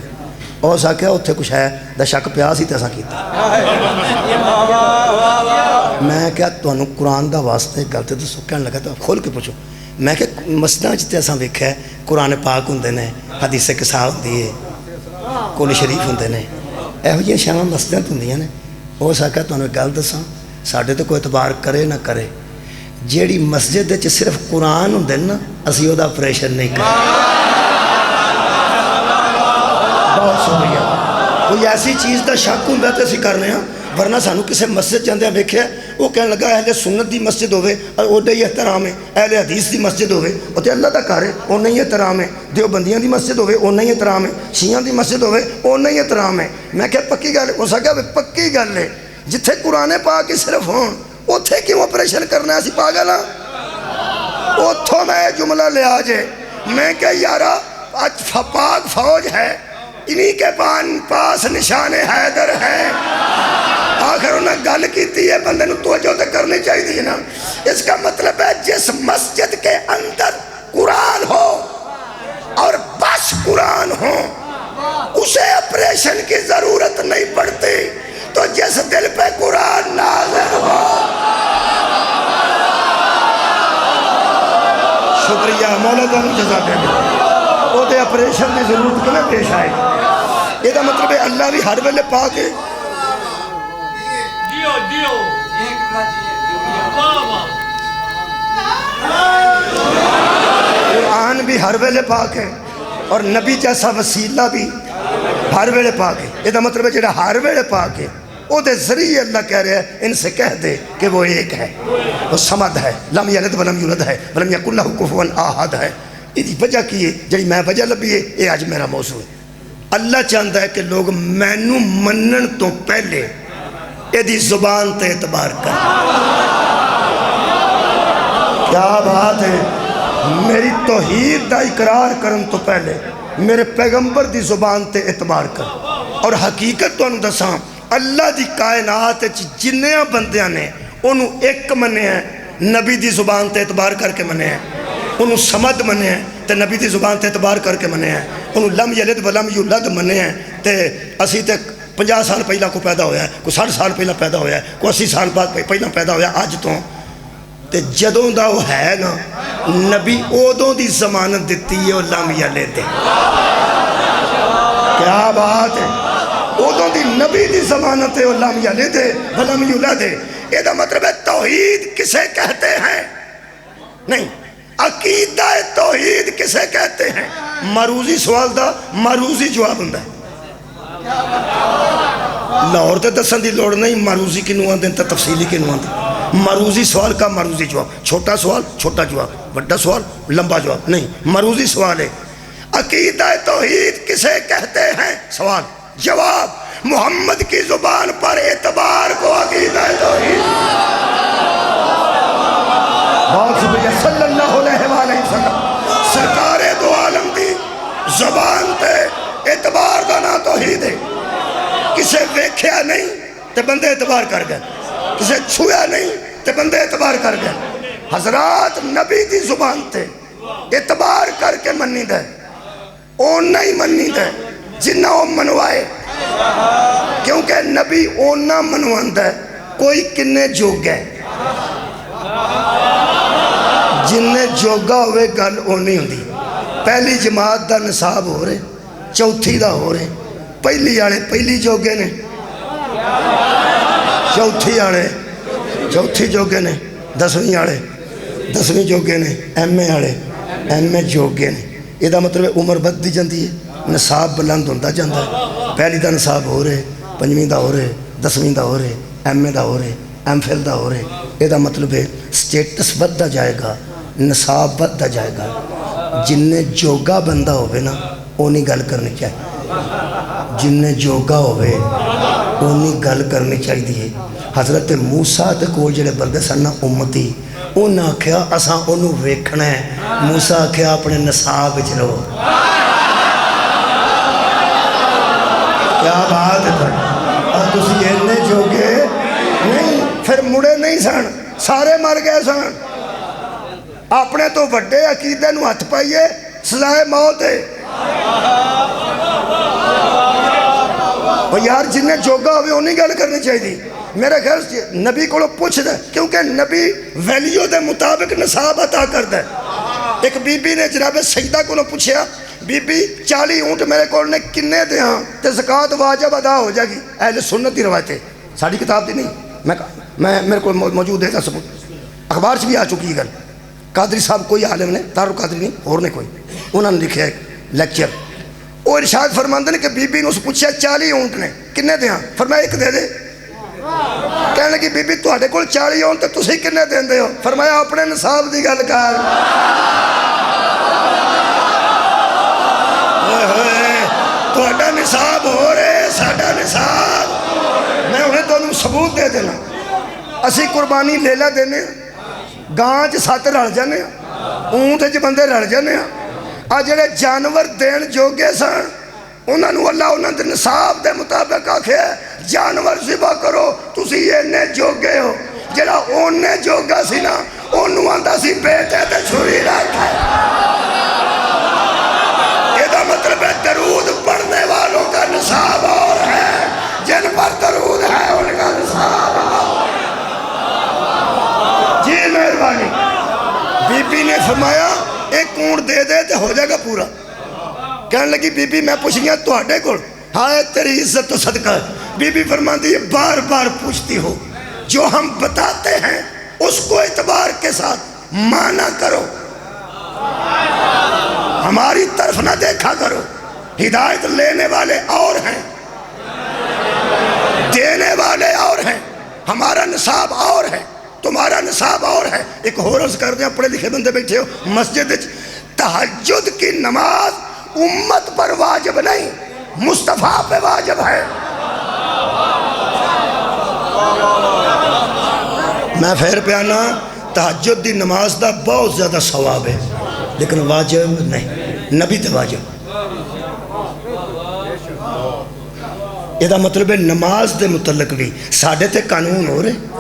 Speaker 1: اور اساں کہا اتنے کچھ ہے دا شک پیا سی تے اساں کیتا۔ میں کہا تانوں قرآن دا واسطہ ایک گل تے دسو، کہنے لگا تو کھول کے پوچھو۔ میں کہ مسجداں وچ تے اساں ویکھیا ہے قرآن پاک ہوندے نے، حدیث قصا ہوندی ہے، قول شریف ہوندے نے، ایہو جیاں شیاں مسجداں ہوندیاں نے۔ وہ سکا تانوں ایک گل دساں ساڈے تے کوئی اعتبار کرے نہ کرے، جیڑی مسجد وچ صرف قرآن ہوندے نا اسی او دا اپریشن نہیں کرتے۔ بہت شکریہ۔ کوئی ایسی چیز دا شک ہوندا تے اسی کرنے ہاں، ورنہ سانو کسے مسجد جاندے ویکھیا وہ کہنے لگا اہل سنت دی مسجد ہوے اوڈا ہی احترام ہے، اہل حدیث دی مسجد ہوے او تے اللہ دا گھر ہے اونا ہی احترام ہے، دیوبندیاں دی مسجد ہوے اونا ہی احترام ہے، شیعہ دی مسجد ہوے اونا ہی احترام ہے۔ میں کہ پکی گل ہے، اس کہا پکی گل ہے، جتھے قرآن پاک صرف ہون اتھے کیوں اپریشن کرنا ہے؟ اسی پاگل ہاں؟ اتھوں میں جملہ لے آجے میں کہ یارا پاک فوج ہے انہی کے پاس نشان حیدر ہے آخر انہیں گل کیتی ہے بندے نو توجہ تے کرنی چاہیے نا اس کا مطلب ہے جس مسجد کے اندر قرآن ہو اور بس قرآن ہو اسے آپریشن کی ضرورت نہیں پڑتی تو جس دل پہ قرآن نازل ہو شکریہ مولا تعالیٰ جزا دے وہ دے آپریشن کی ضرورت کیوں نہ پیش آئے یہ دا مطلب ہے اللہ بھی ہر ویلے پاک ہے قرآن بھی ہر ویلے پاک ہے اور نبی جیسا وسیلہ بھی ہر ویلے پاک ہے یہ دا مطلب ہے جڑا ہر ویلے پاک ہے وہ دے ذریعے اللہ کہہ رہے ہیں ان سے کہہ دے کہ وہ ایک ہے وہ صمد ہے لم یلد ولم یولد ہے ولم یکن لہ کفوا احد ہے یہ وجہ کی ہے جڑی میں وجہ لبھی ہے یہ آج میرا موضوع ہے اللہ چاہتا ہے کہ لوگ مینو منن تو پہلے یہ زبان تے اعتبار کر کیا بات ہے میری توحید دا اقرار کرن تو پہلے میرے پیغمبر دی زبان تے اعتبار کر اور حقیقت تو انہوں دساں اللہ دی کائنات جنیاں بندیاں نے انہوں ایک منے ہیں نبی دی زبان تے اعتبار کر کے منے ہیں انہوں سمد منے ہیں تے نبی دی زبان تے اعتبار کر کے منے ہیں انہوں لم یلد ولم یولد منے ہیں تے اسی تے 50 سال پہلا کو پیدا ہویا ہے کوئی 60 سال پہلا پیدا ہویا ہے کوئی 80 سال بعد پہلا پیدا ہویا آج تو تے جدوں دا وہ ہے نا نبی اودوں دی ضمانت دیتی ہے وہ لم یلد کیا بات ہے اودوں دی نبی دی ضمانت ہے وہ لم یلد ولم یولد یہ دا مطلب ہے توحید کسے کہتے ہیں نہیں عقیدہ توحید کسے کہتے ہیں مروزی سوال دا مروزی جواب ہوندا ہے لاہور تے دسن دی لوڑ نہیں مروزی کی نوان دیں تا تفصیلی کی نوان دیں مروزی سوال کا مروزی جواب چھوٹا سوال چھوٹا جواب بڑا سوال لمبا جواب نہیں مروزی سوال ہے عقیدہ توحید کسے کہتے ہیں سوال جواب محمد کی زبان پر اعتبار کو عقیدہ توحید بہت شکریہ صلی اللہ علیہ وآلہ وسلم سرکار دو عالم دی زبان تے اعتبار دانا توحید ہے کسے ویکھیا نہیں تے بندے اعتبار کر گئے کسے چھویا نہیں تے بندے اعتبار کر گئے حضرات نبی دی زبان تے اعتبار کر کے منی دے اون نہیں منی دے جنہ وہ منوائے کیونکہ نبی اون نہ منواندہ ہے کوئی کنے جوگ ہے جنہیں جوگا ہوئے گل اونی ہوندی پہلی جماعت دا نصاب ہو رہے چوتھی دا ہو رہے پہلی آڑے پہلی جوگے نے چوتھی آڑے چوتھی جوگے نے 10ویں آڑے 10ویں جوگے نے ایم اے آڑے ایم اے جوگے نے یہ دا مطلب عمر بد دی جاندی ہے نصاب بلند ہوندہ جاندہ ہے پہلی دا نصاب ہو رہے 5ویں دا ہو رہے 10ویں دا ہو رہے ایم اے دا ہو رہے ایم فل دا ہو رہے یہ دا مطلب ہے سٹیٹس بدھا جائے گا نصاب بدھا جائے گا جنہیں جوگا بندہ ہوئے نا اونی گل کرنی چاہیے جنہیں جوگا ہوئے اونی گل کرنی چاہیے حضرت موسیٰ تے کول جڑے بندے سن نا امتی انہاں آکھیا اساں انہوں ویکھنا ہے موسیٰ آکھیا اپنے نصاب وچ رہو کیا بات ہے اور تسی اتنے جوگے نہیں پھر مڑے نہیں سن سارے مر گئے سن اپنے تو وڈے عقیدے نو ہاتھ پائیے سزائے موت ہے اور یار جنہیں جوگا ہوئے انہیں گل کرنی چاہیے میرے خیال سے نبی کو پوچھ دے کیونکہ نبی ویلیو دے مطابق نصاب عطا کر دے ایک بی بی نے جناب سیدہ کو پوچھیا بی بی 40 اونٹ میرے کول نے کنے دے ہاں تے زکاة واجب ادا ہو جائے گی اہل سنت دی روایت ہے ساری کتاب دی نہیں میں میرے کو موجود ہے ثبوت اخبار سے بھی آ چکی گل قادری صاحب کوئی عالم نے دار القادری نہیں اور نے کوئی انہوں نے لکھے لیکچر وہ ارشاد فرماندے نے کہ بی بی نے اس پوچھا 40 اونٹ نے کنے دے ہاں فرمایا ایک دے دے کہنے لگی بی بی تواڈے کول 40 اونٹ تے تسی کنے دیندے ہو فرمایا اپنے نصاب دی گل کر تواڈا نصاب ہو رہے ساڈا نصاب میں انہیں تانوں ثبوت دے دینا اسی قربانی لے لے دینے گاں 'چ 7 رل جانے اونٹ وچ بندے رل جانے آ جڑے جانور دین جوگے سن انہاں نوں اللہ انہاں دے نصاب دے مطابق آکھیا جانور ذبح کرو تسی اینے جوگے ہو جڑا اونے جوگا سی نا اونوں آندا سی بیٹے تے چھری رکھ یہ دا مطلب ہے درود پڑھنے والوں کا نصاب اور ہے جن پر درود ہے ان کا نصاب اور جی مہربانی بی بی نے فرمایا ایک اونٹ دے دے تے ہو جائے گا پورا کہنے لگی بی بی میں پوچھ گیا تو آڈے کو ہائے تیری عزت تو صدقہ ہے بی بی فرماتی ہے بار بار پوچھتی ہو جو ہم بتاتے ہیں اس کو اعتبار کے ساتھ مانا کرو ہماری طرف نہ دیکھا کرو ہدایت لینے والے اور ہیں دینے والے اور ہیں ہمارا نصاب اور ہے تمہارا نصاب اور ہے ایک اور عرض کر دیں پڑھے لکھے بندے بیٹھے ہو مسجد تہجد کی نماز امت پر واجب نہیں مصطفیٰ پہ واجب ہے میں پھر پہ آنا تہجد دی نماز دا بہت زیادہ ثواب ہے لیکن واجب نہیں نبی تے واجب یہ دا مطلب ہے نماز دے متعلق بھی ساڑھے تے قانون ہو رہے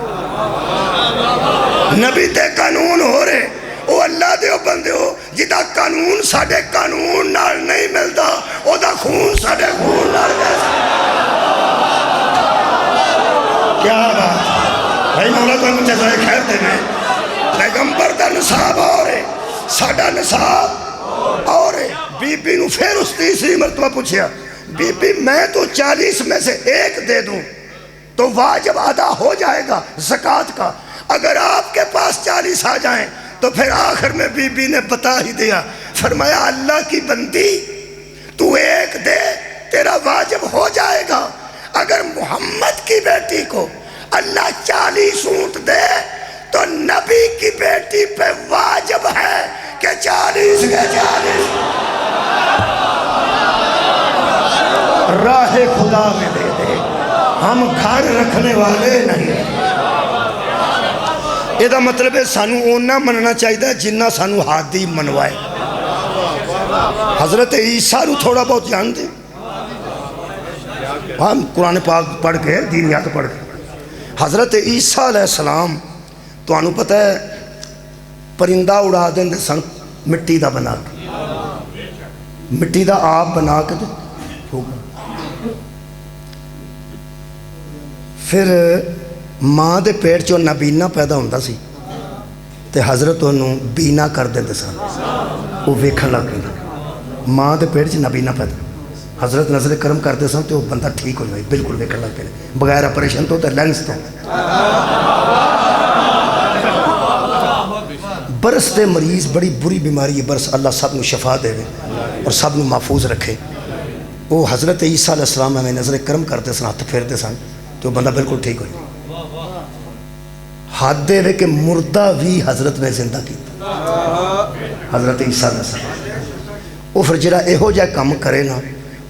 Speaker 1: نبی تے قانون ہو رہے او اللہ دے بندے ہو جدا قانون ساڑھے قانون نال نہیں ملتا او دا خون ساڑھے خون نال جیسا کیا بات بھائی مولا تو ہم جزائے خیر دینے پیغمبر دا نصاب اور ہے ساڑھا نصاب اور ہے بی بی نو پھر اس تیسری مرتبہ پوچھیا بی بی میں تو 40 میں سے ایک دے دوں تو واجب ادا ہو جائے گا زکوٰۃ کا اگر آپ کے پاس 40 آ جائیں تو پھر آخر میں بی بی نے بتا ہی دیا فرمایا اللہ کی بندی تو ایک دے تیرا واجب ہو جائے گا اگر محمد کی بیٹی کو اللہ 40 اونٹ دے تو نبی کی بیٹی پہ واجب ہے کہ 40 کے 40 راہ خدا میں دے دے ہم گھر رکھنے والے نہیں یہ دا مطلب ہے سانو اونا مننا چاہیے جنہ سانو ہادی منوائے حضرت عیسیٰ نو تھوڑا بہت جان دیں ہم قرآن پاک پڑھ کے دینیات پڑھ کے حضرت عیسیٰ علیہ السلام تو انہوں پتہ ہے پرندہ اڑا دیں دے سن مٹی دا بنا کے مٹی دا آپ بنا کے پھر ماں دے پیٹ چو نبینا پیدا ہوندہ سی تے حضرت انہوں بینا کر دیں دے سن وہ ویکھن لگ گئی ماں دے پیٹ چو نبینا پیدا حضرت نظر کرم کرتے سن تو وہ بندہ ٹھیک ہو جائے بالکل ویکھن لگ گئے بغیر آپریشن تو تے لینس تو برس دے مریض بڑی بری بیماری ہے برس اللہ سب نو شفا دے اور سب نو محفوظ رکھے وہ حضرت عیسیٰ علیہ السلام ہمیں نظر کرم کرتے سن ہاتھ پھیرتے سن تو بندہ بالکل ٹھیک ہو جائے ہاتھ دے وے کہ مردہ بھی حضرت نے زندہ کی حضرت عیسیٰ علیہ السلام وہ پھر جڑا ایہو جائے کام کرے نا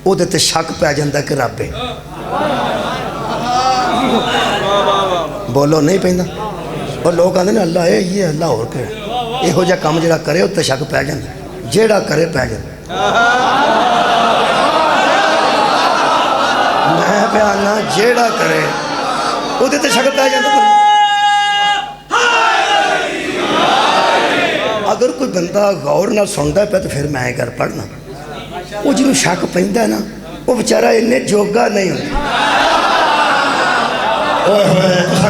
Speaker 1: وہ دیتے شک پہ جاندہ کہ رب ہے بولو نہیں پہندہ اور لوگ آندے نا اللہ ہے یہ اللہ اور کہ ایہو جائے کام جڑا کرے وہ تے شک پہ جاندہ جڑا کرے پہ جاندہ میں پہ آنا جڑا کرے وہ دیتے شک پہ جاندہ اگر کوئی بندہ غور نہ سندا ہے تو پھر میں گھر پڑھنا وہ جنہوں شک پہندہ ہے نا وہ بچارہ انہیں جوگا نہیں ہوتا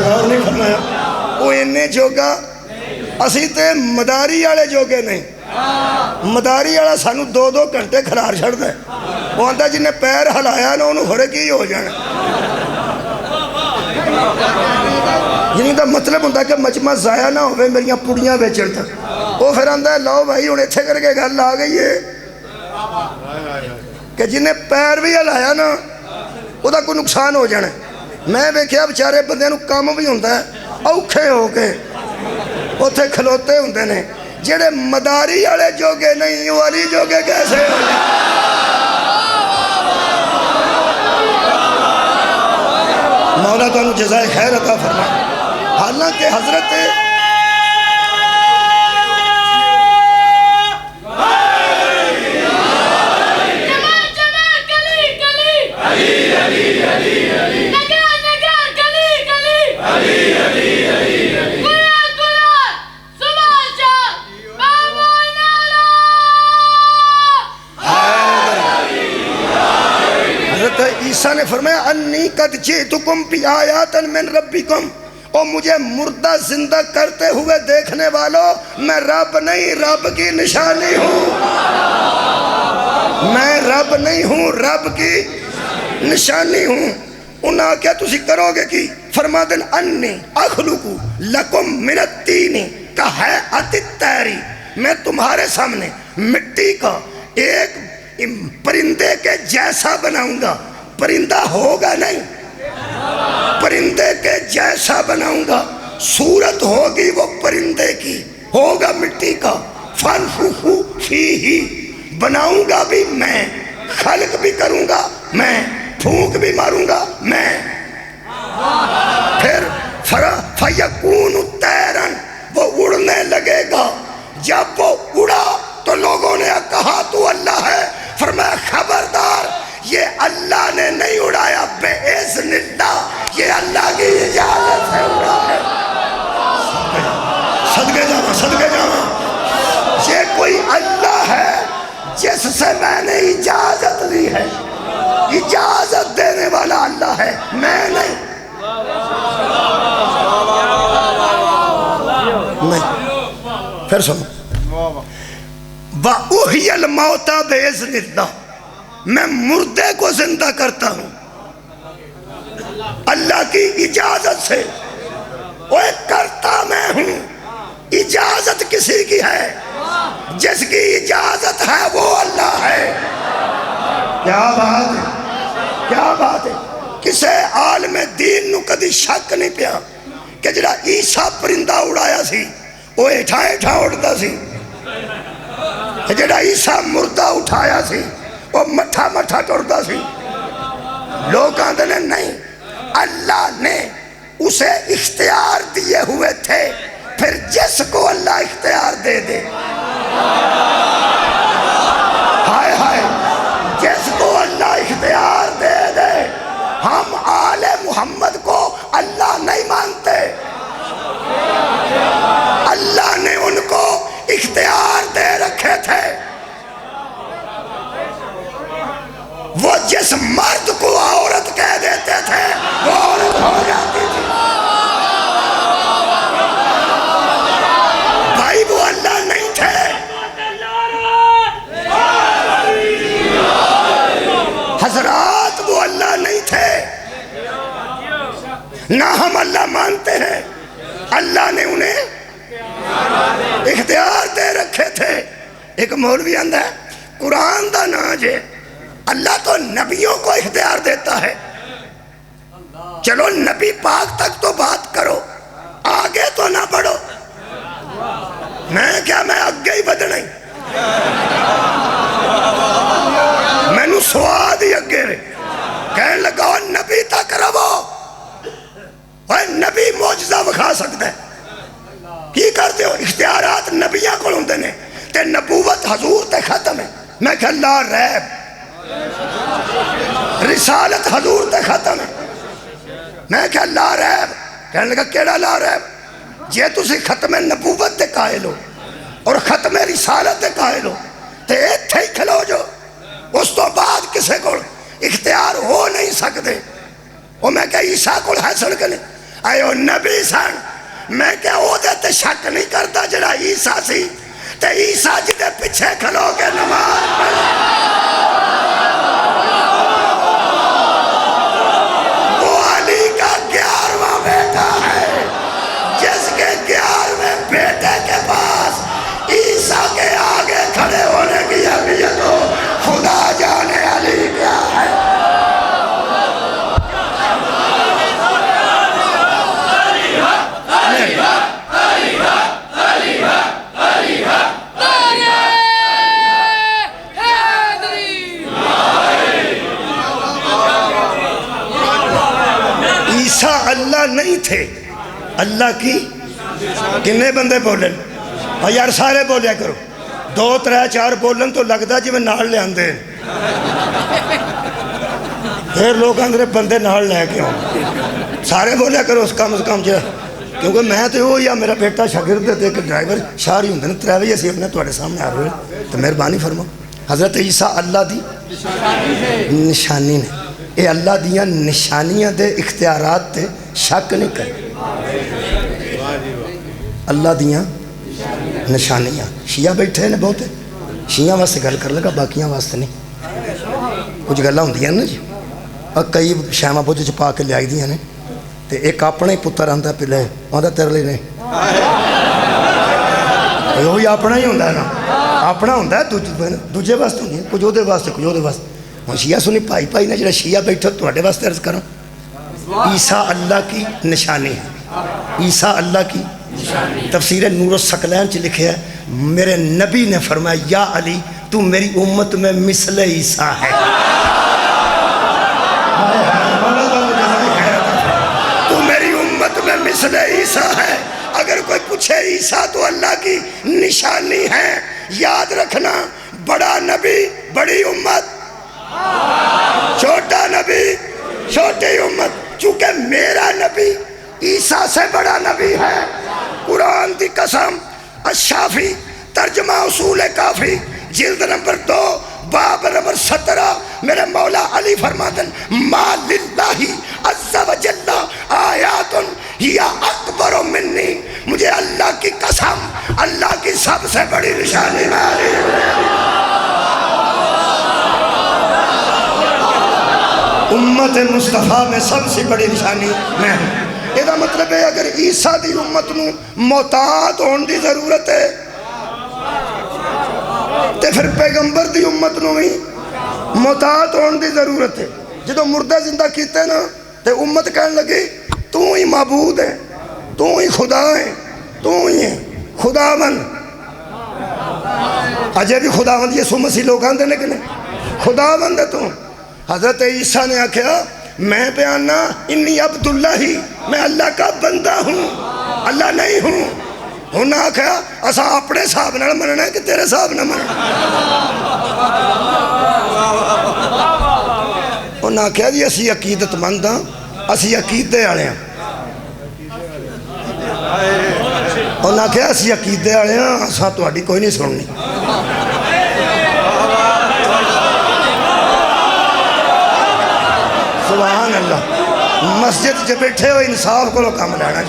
Speaker 1: غور نہیں کرنا ہے وہ انہیں جوگا اسی تے مداری آلے جوگے نہیں مداری آلہ سانو 2-2 گھنٹے کھلار چھڑ دے وہ آندا جنہیں پیر ہلایا نا انہوں ہورے کی ہو جانا جنہیں دا مطلب ہوتا ہے کہ مجمع ضائع نہ ہوئے میریاں پوڑیاں بیچن تک وہ پھر آندہ ہے لو بھائی انہیں تھے کر کے گھر آ گئی ہے کہ جنہیں پیر بھی ہلایا نا وہ دا کوئی نقصان ہو جانا میں بیکھیا بچارے بندے نو کام بھی ہوندہ ہے اوکھے ہو کے اتھے کھلوتے ہوندے نے جڑے مداری آلے جوگے نہیں والی جوگے کیسے ہو جائے مولا تو انہوں جزائے خیر عطا فرمائے حالانکہ حضرت عیسیٰ نے فرمایا انی قد جئتکم بآیات من ربکم، اور مجھے مردہ زندہ کرتے ہوئے دیکھنے والوں، میں رب نہیں، رب کی نشانی ہوں، میں رب نہیں ہوں، رب کی نشانی ہوں۔ انہاں کیا تسی کرو گے کی؟ فرما دن انی اخلقو لکم من الطین کہیئۃ الطیر، میں تمہارے سامنے مٹی کا ایک پرندے کے جیسا بناؤں گا، پرندہ ہوگا نہیں، پرندے کے جیسا بناؤں گا، صورت ہوگی وہ پرندے کی، ہوگا مٹی کا، فانفخوا فیہ، بناؤں گا بھی میں، خلق بھی کروں گا میں، پھونک بھی ماروں گا میں، پھر فیکون طیرا، وہ اڑنے لگے گا۔ جب وہ اڑا تو لوگوں نے کہا تو اللہ ہے، فرمایا خبردار، یہ اللہ نے نہیں اڑایا، بِإِذْنِ اللہ، یہ اللہ کی اجازت ہے اڑا ہے۔ صدقے جانا، صدقے جانا، یہ کوئی اللہ ہے جس سے میں نے اجازت لی ہے، اجازت دینے والا اللہ ہے، میں نہیں، نہیں۔ پھر سنو، وَأُحْيِي الْمَوْتَى بِإِذْنِ اللَّهِ، میں مردے کو زندہ کرتا ہوں اللہ کی اجازت سے، وہ کرتا میں ہوں۔ اجازت کسی کی ہے؟ جس کی اجازت ہے وہ اللہ ہے۔ کیا بات ہے، کیا بات ہے۔ کسے عالم دین نو کدی شک نہیں پیا کہ جڑا عیسیٰ پرندہ اڑایا سی وہ ہٹھا ہٹھا اڑتا سی، جڑا عیسیٰ مردہ اٹھایا سی وہ مٹھا مٹھا ٹرتا سی۔ لوگ آندے نے نہیں، اللہ نے اسے اختیار دیے ہوئے تھے، پھر جس کو اللہ اختیار دے دے، ہائے ہائے، جس کو اللہ اختیار دے دے۔ ہم آل محمد کو اللہ نہیں مانتے، اللہ نے ان کو اختیار دے رکھے تھے، وہ جس مرد کو عورت کہہ دیتے تھے وہ عورت ہو جاتی تھی۔ بھائی وہ اللہ نہیں تھے، حضرات وہ اللہ نہیں تھے، نہ ہم اللہ مانتے ہیں، اللہ نے انہیں اختیار دے رکھے تھے۔ ایک مولوی آندہ ہے قرآن دا ناج ہے، اللہ تو نبیوں کو اختیار دیتا ہے، چلو نبی پاک تک تو بات کرو، آگے تو نہ بڑھو۔ میں کیا، میں اگے ہی بدھ نہیں، میں نو سواد ہی اگے رہے، کہنے لگا نبی تک رہو، نبی معجزہ بکھا سکتا ہے، کی کرتے ہو؟ اختیارات نبیاں کو ہوندے نے، تے نبوت حضور تے ختم ہے۔ میں کہ لا ریب، رسالت حضور تے ختم ہے۔ میں کہ لا ریب، کہنے لگا کیڑا لا ریب؟ جے تسی ختم نبوت تے قائل ہو اور ختم رسالت تے قائل ہو تے ایتھے ہی کھلو جو، اس تو بعد کسے کو اختیار ہو نہیں سکتے۔ اور میں کہ عیسیٰ کو ہے سن کے نہیں آئے ہو نبی سن، میں کہ او دے تے شک نہیں کرتا جڑا عیسیٰ سی، تے عیسیٰ جدے پیچھے کھلو کے نماز پڑھ، وہ علی کا 11واں بیٹا ہے، جس کے 11ویں بیٹے کے پاس عیسیٰ کے آگے کھڑے ہونے کی اہمیت ہو، خدا جانے علی کیا ہے۔ عیسیٰ اللہ نہیں تھے، اللہ کی کنے بندے بولن؟ اور یار سارے بولیا کرو، 2 3 4 بولن تو لگتا جی میں نال لے آندے، پھر لوگ اندر بندے نال لے کے ہوں، سارے بولیا کرو اس کم از کم جا، کیونکہ میں تو وہ یا میرا بیٹا شاگرد تے ایک ڈرائیور شاہ ہی ہوں 3 بجے اسی اپنے تھوڑے سامنے آ رہے تو مہربانی فرماؤ۔ حضرت عیسیٰ اللہ دی نشانی نے، یہ اللہ دیاں نشانیاں دے اختیارات تے شک نہیں کرے. اللہ دیاں نشانیاں. شیعہ بیٹھے نے بہتے شیعہ واسطے گل کر لگا, باقیاں واسطے نہیں. کچھ گلاں ہوندیاں نا جی, اور کئی شیما بجھ چ پا کے لیا دیاں نے, تے ایک اپنا ہی پتر آندا پلے آندا تیرے لیے نہیں, وہی اپنا ہی ہوتا ہے نا, اپنا ہوتا ہے دوجے واسطے ہوندی ہے, کچھ وہ واسطے کچھ وہ واسطے. ہوں شیعہ سنی بھائی بھائی نے جڑا شیعہ بیٹھا تواڈے واسطے عرض کروں, عیسیٰ اللہ کی نشانی ہے. عیسیٰ اللہ کی تفسیر نور الثقلین چ لکھے ہے, میرے نبی نے فرمایا یا علی تو میری امت میں مثل عیسیٰ ہے. تو میری امت میں مثل عیسیٰ ہے. اگر کوئی پوچھے عیسیٰ تو اللہ کی نشانی ہے, یاد رکھنا بڑا نبی بڑی امت, چھوٹا نبی چھوٹی امت. چونکہ میرا نبی عیسیٰ سے بڑا نبی ہے. قرآن دی قسم, الشافی ترجمہ اصول کافی جلد نمبر 2 باب نمبر 17, میرے مولا علی فرمادن ما للہ عز و جل آیات ہی اکبر منی, مجھے اللہ کی قسم اللہ کی سب سے بڑی نشانی ہے. امت مصطفیٰ میں سب سے بڑی نشانی میں ہوں. یہ مطلب ہے اگر عیسیٰ دی امت نو محتاط ہونے دی ضرورت ہے تے پھر پیغمبر دی امت نو بھی محتاط ہونے دی ضرورت ہے. جدو مردہ زندہ کیتے نا تے امت کہنے لگی تو ہی معبود ہے, تو ہی خدا ہے, تو ہی ہے خدا من. اجے بھی خدا مند یسوع مسیح لوگ آندے نے کہ نہیں, خدا مند ہے تو. حضرت عیسیٰ نے آکھیا میں بیاننا انی عبداللہ ہی, میں اللہ کا بندہ ہوں, اللہ نہیں ہوں. انہاں آکھیا اسا اپنے صاحب نہ مننا ہے کہ تیرے صاحب نہ مننا. انہاں آکھیا جی اسی عقیدت مند ہاں, اسی عقیدے والے ہاں. انہاں آکھیا اسی عقیدے والے ہاں, اسا تہاڈی کوئی نہیں سننی. سبحان اللہ. مسجد چ بیٹھے ہو انصاف کو کام لینا.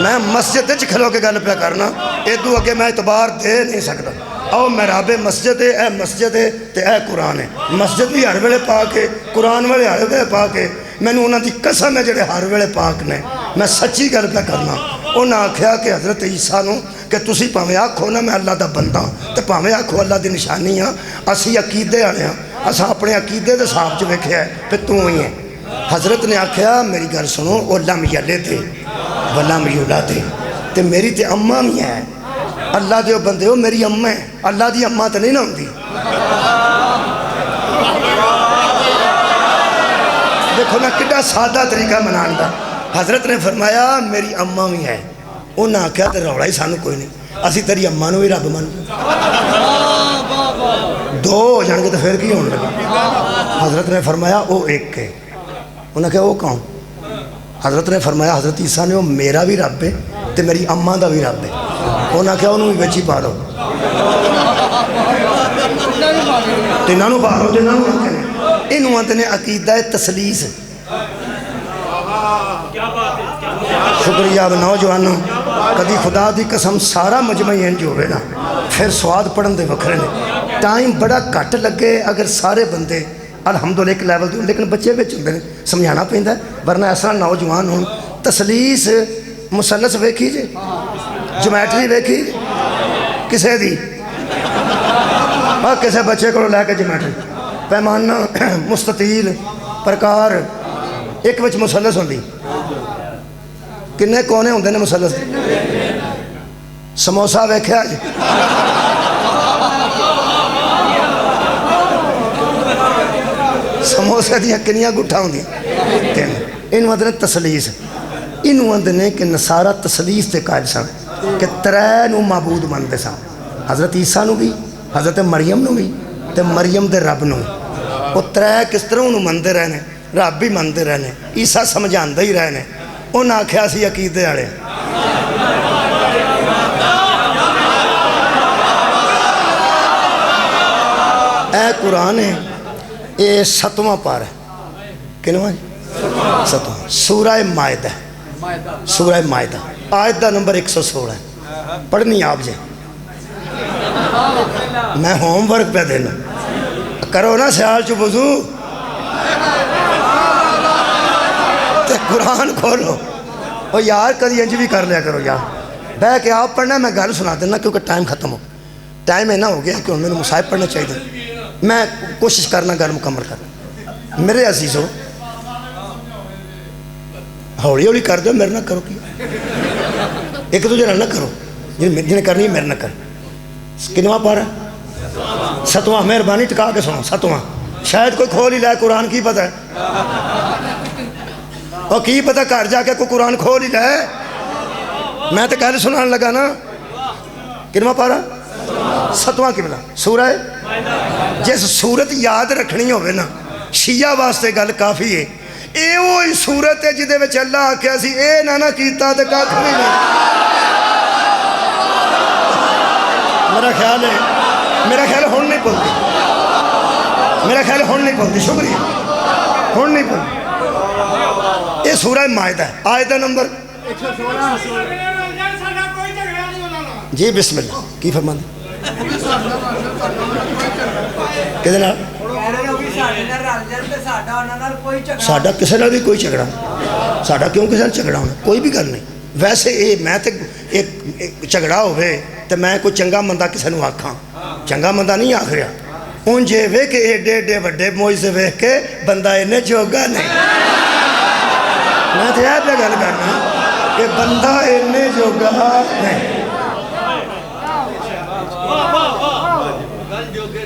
Speaker 1: میں مسجد چ کھلو کے گل پہ کرنا, ادو اگے میں اعتبار دے نہیں سکتا. او محراب مسجد ہے, اے مسجد ہے تے اے قرآن ہے. مسجد بھی ہر ویلے پاک ہے, قرآن والے ہر ویلے پاک ہے. مینوں انہاں دی قسم ہے جڑے ہر ویلے پاک نے, میں سچی گل پہ کرنا. انہاں آکھیا کہ حضرت عیسیٰ نو کہ تسی پاویں آکھو نا میں اللہ دا بندہ تے پاویں آکھو اللہ دی نشانی ہاں, اسی عقیدے والے ہاں, اساں اپنے عقیدے دے حساب چ ویکھیا ہے کہ تو ہی ہے. حضرت نے آکھیا میری گل سنو, او لم یلد ولم یولد, تے میری تے اماں بھی ہے. اللہ دے بندے ہو میری اماں ہے, اللہ دی اماں تے نہیں نہ ہوندی. دیکھو نا کڈا سادہ طریقہ منان دا. حضرت نے فرمایا میری اماں بھی ہے. انہاں آکھیا تے روڑا ہی سانو کوئی نہیں, اسی تیری اماں نو بھی رب من دو ہو جان گے تو پھر کی ہونے لگا. حضرت نے فرمایا او ایک ہے. انہاں کہا وہ کون؟ حضرت نے فرمایا حضرت عیسیٰ نے وہ میرا بھی رب ہے تے میری اماں دا بھی رب ہے. انہاں کہا انہوں بھی بچی پارو, تینوں نو پارو, تینوں نو کہنے. انہوں آتے نے عقیدہ تسلیس. شکریہ نوجوانوں, کدی خدا دی قسم سارا مجمع انج ہوئے نا پھر سواد پڑھن دے وکھرے نے. ٹائم بڑا گھٹ لگے اگر سارے بندے الحمدللہ ایک لیول دے, لیکن بچے بچ ہوندے نے سمجھانا پیندا ہے, ورنہ ایسا نوجوان ہوں. تسلیس مثلث ویکھی جے, جیومیٹری ویکھی کسے دی, کسے بچے کو لے کے جیومیٹری, پیمانہ مستطیل پرکار, ایک وچ مثلث ہوندی. کنے کونے ہوندے نے مثلث؟ سموسا ویکھیا جی, سموسے دیا کنیاں گٹھا ہوں دیا. انہوں آدھے تسلیس. انہوں آدھے کہ نصارہ تسلیس تے قائل سن کہ ترے نو معبود مندے سن, حضرت عیسیٰ نو بھی, حضرت مریم نو بھی تے مریم دے رب نو. وہ ترے کس طرح انہوں مندے رہنے, رب بھی مندے رہنے, عیسیٰ سمجھاندے ہی رہنے. انہاں آکھیا سی عقیدے والے. اے قرآن ہے, اے 7واں پارہ ہے, کنواں ستواں سورہ مائدہ سورہ مائدہ آیت دا نمبر 116 ہے پڑھنی آپ جے میں ہوم ورک پہ دینا کرو نا سیال چو وضو تے قرآن کھولو اور یار کدی انج بھی کر لیا کرو یار بہ کے آپ پڑھنا میں گل سنا دینا کیونکہ ٹائم ختم ہو ٹائم اینا ہو گیا کہ میں نے مصاحب پڑھنا چاہیے میں کوشش کرنا گل مکمل کرنا میرے عزیزو ہولی ہولی کر دو میرے نہ کرو کی ایک دوجے نہ کرو جنہیں کرنی ہے میرے نہ کر کنواں پارا ستواں مہربانی ٹکا کے سنو ستواں شاید کوئی کھول ہی لائے قرآن کی پتہ ہے اور کی پتہ گھر جا کے کوئی قرآن کھول ہی لائے میں تو گل سنان لگا نا کنواں پارا ستواں قبلہ سورہ جس صورت یاد رکھنی ہوئے نا شیعہ واسطے گل کافی ہے اے وہی صورت ہے جدے وچ اللہ آکھیا سی اے نہ کیتا تے کھ بھی نہیں میرا خیال ہے ہن نہیں پڑھتی شکریہ ہن نہیں پڑھتی یہ سورہ مائدہ ہے آیت نمبر جی بسم اللہ کی فرمان ہے کدے نال ساڈا کسے نال بھی کوئی جھگڑا ساڈا کیوں کسے نال جھگڑا ہونا کوئی بھی گل نہیں ویسے میں تے ایک جھگڑا ہوئے تو میں کوئی چنگا مندہ کسے نو آکھاں چنگا مندہ نہیں آکھ رہا ان جے وے کہ ایڈے ایڈے وڈے موئزے وے کے بندہ انہیں جوگا نہیں میں تو یہ پہ گل کرنا کہ بندہ انہیں جوگا نہیں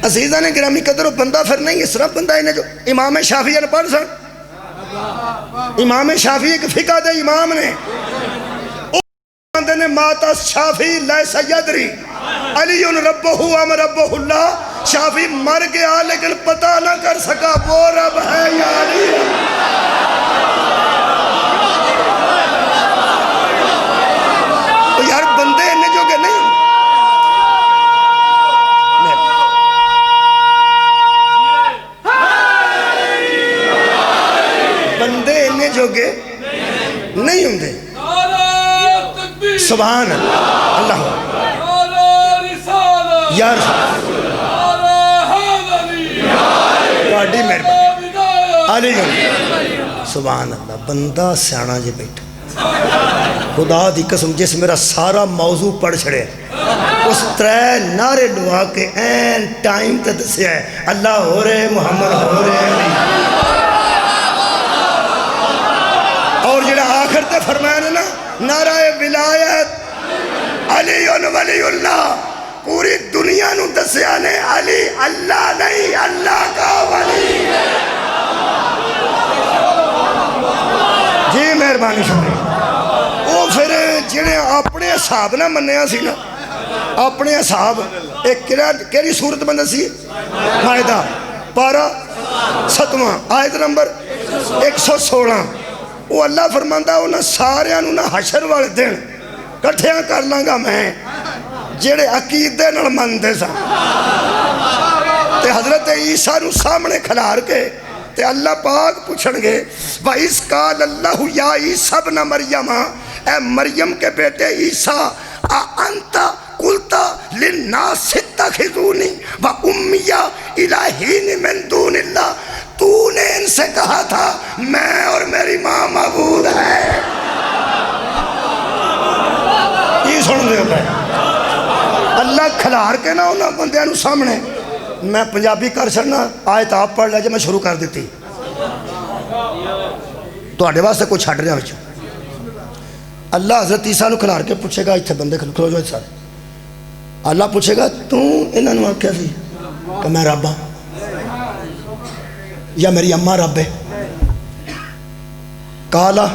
Speaker 1: عزیزہ نے گرامی قدر و بندہ پھر نہیں اس طرح بندہ انہیں جو امام شافعی نے پڑھ سن امام شافعی ایک فقہ دے امام نے نے ماتا شافعی لیس یدری علی ربہ ام ربہ اللہ شافعی مر گیا لیکن پتہ نہ کر سکا وہ رب ہے یا علی یار بندے انہیں جو کہ نہیں بندے انہیں جو کہ نہیں ہوں دے سبحان اللہ یا رسول علی سبحان اللہ بندہ سیانا جی بیٹھا خدا دی قسم جس میرا سارا موضوع پڑھ چھڑے اس ترے نعرے لوا کے این ٹائم تے دسیا ہے اللہ ہو رہے محمد ہو رہے اور جڑا آخر تے فرمایا نا نعرہ ولایت علی ولی اللہ پوری دنیا نو دسیا نے علی اللہ نہیں اللہ کا ولی جی مہربانی شکریہ وہ پھر جنہیں اپنے حساب نہ منیا سی نا اپنے حساب ایک کیری صورت بندہ سی مائدہ پارا ستواں آیت نمبر 116 وہ اللہ فرماندہ انہاں سارے انہاں حشر والے دن کٹھیاں کر لانگا میں جڑے عقیدے نال مندے سا تے حضرت عیسیٰ نو سامنے کھلار کے تے اللہ پاک پوچھن گے وَإِذْ قَالَ اللَّهُ يَا عِيسَى ابْنَ مَرْيَمَ اے مریم کے بیٹے عیسیٰ أَأَنْتَ قُلْتَ لِلنَّاسِ اتَّخِذُونِي وَأُمِّيَ إِلَٰهَيْنِ مِن دُونِ اللَّهِ تو نے ان سے کہا تھا میں اور میری ماں معبود ہے یہ سن دے ہوتا ہے اللہ کھلار کے نہ ہونا بندیاں نو سامنے میں پنجابی کر سکنا آیت آپ پڑھ لے جب میں شروع کر دیتی تو آڑے واسطے کوئی چھاڑ رہا بچہ اللہ حضرت عیسیٰ نو کھلار کے پوچھے گا اتھے بندے کھلو جو سارے اللہ پوچھے گا تو انہاں نو کیا سی کہ میں رب ہاں یا میری اماں رب ہے کالا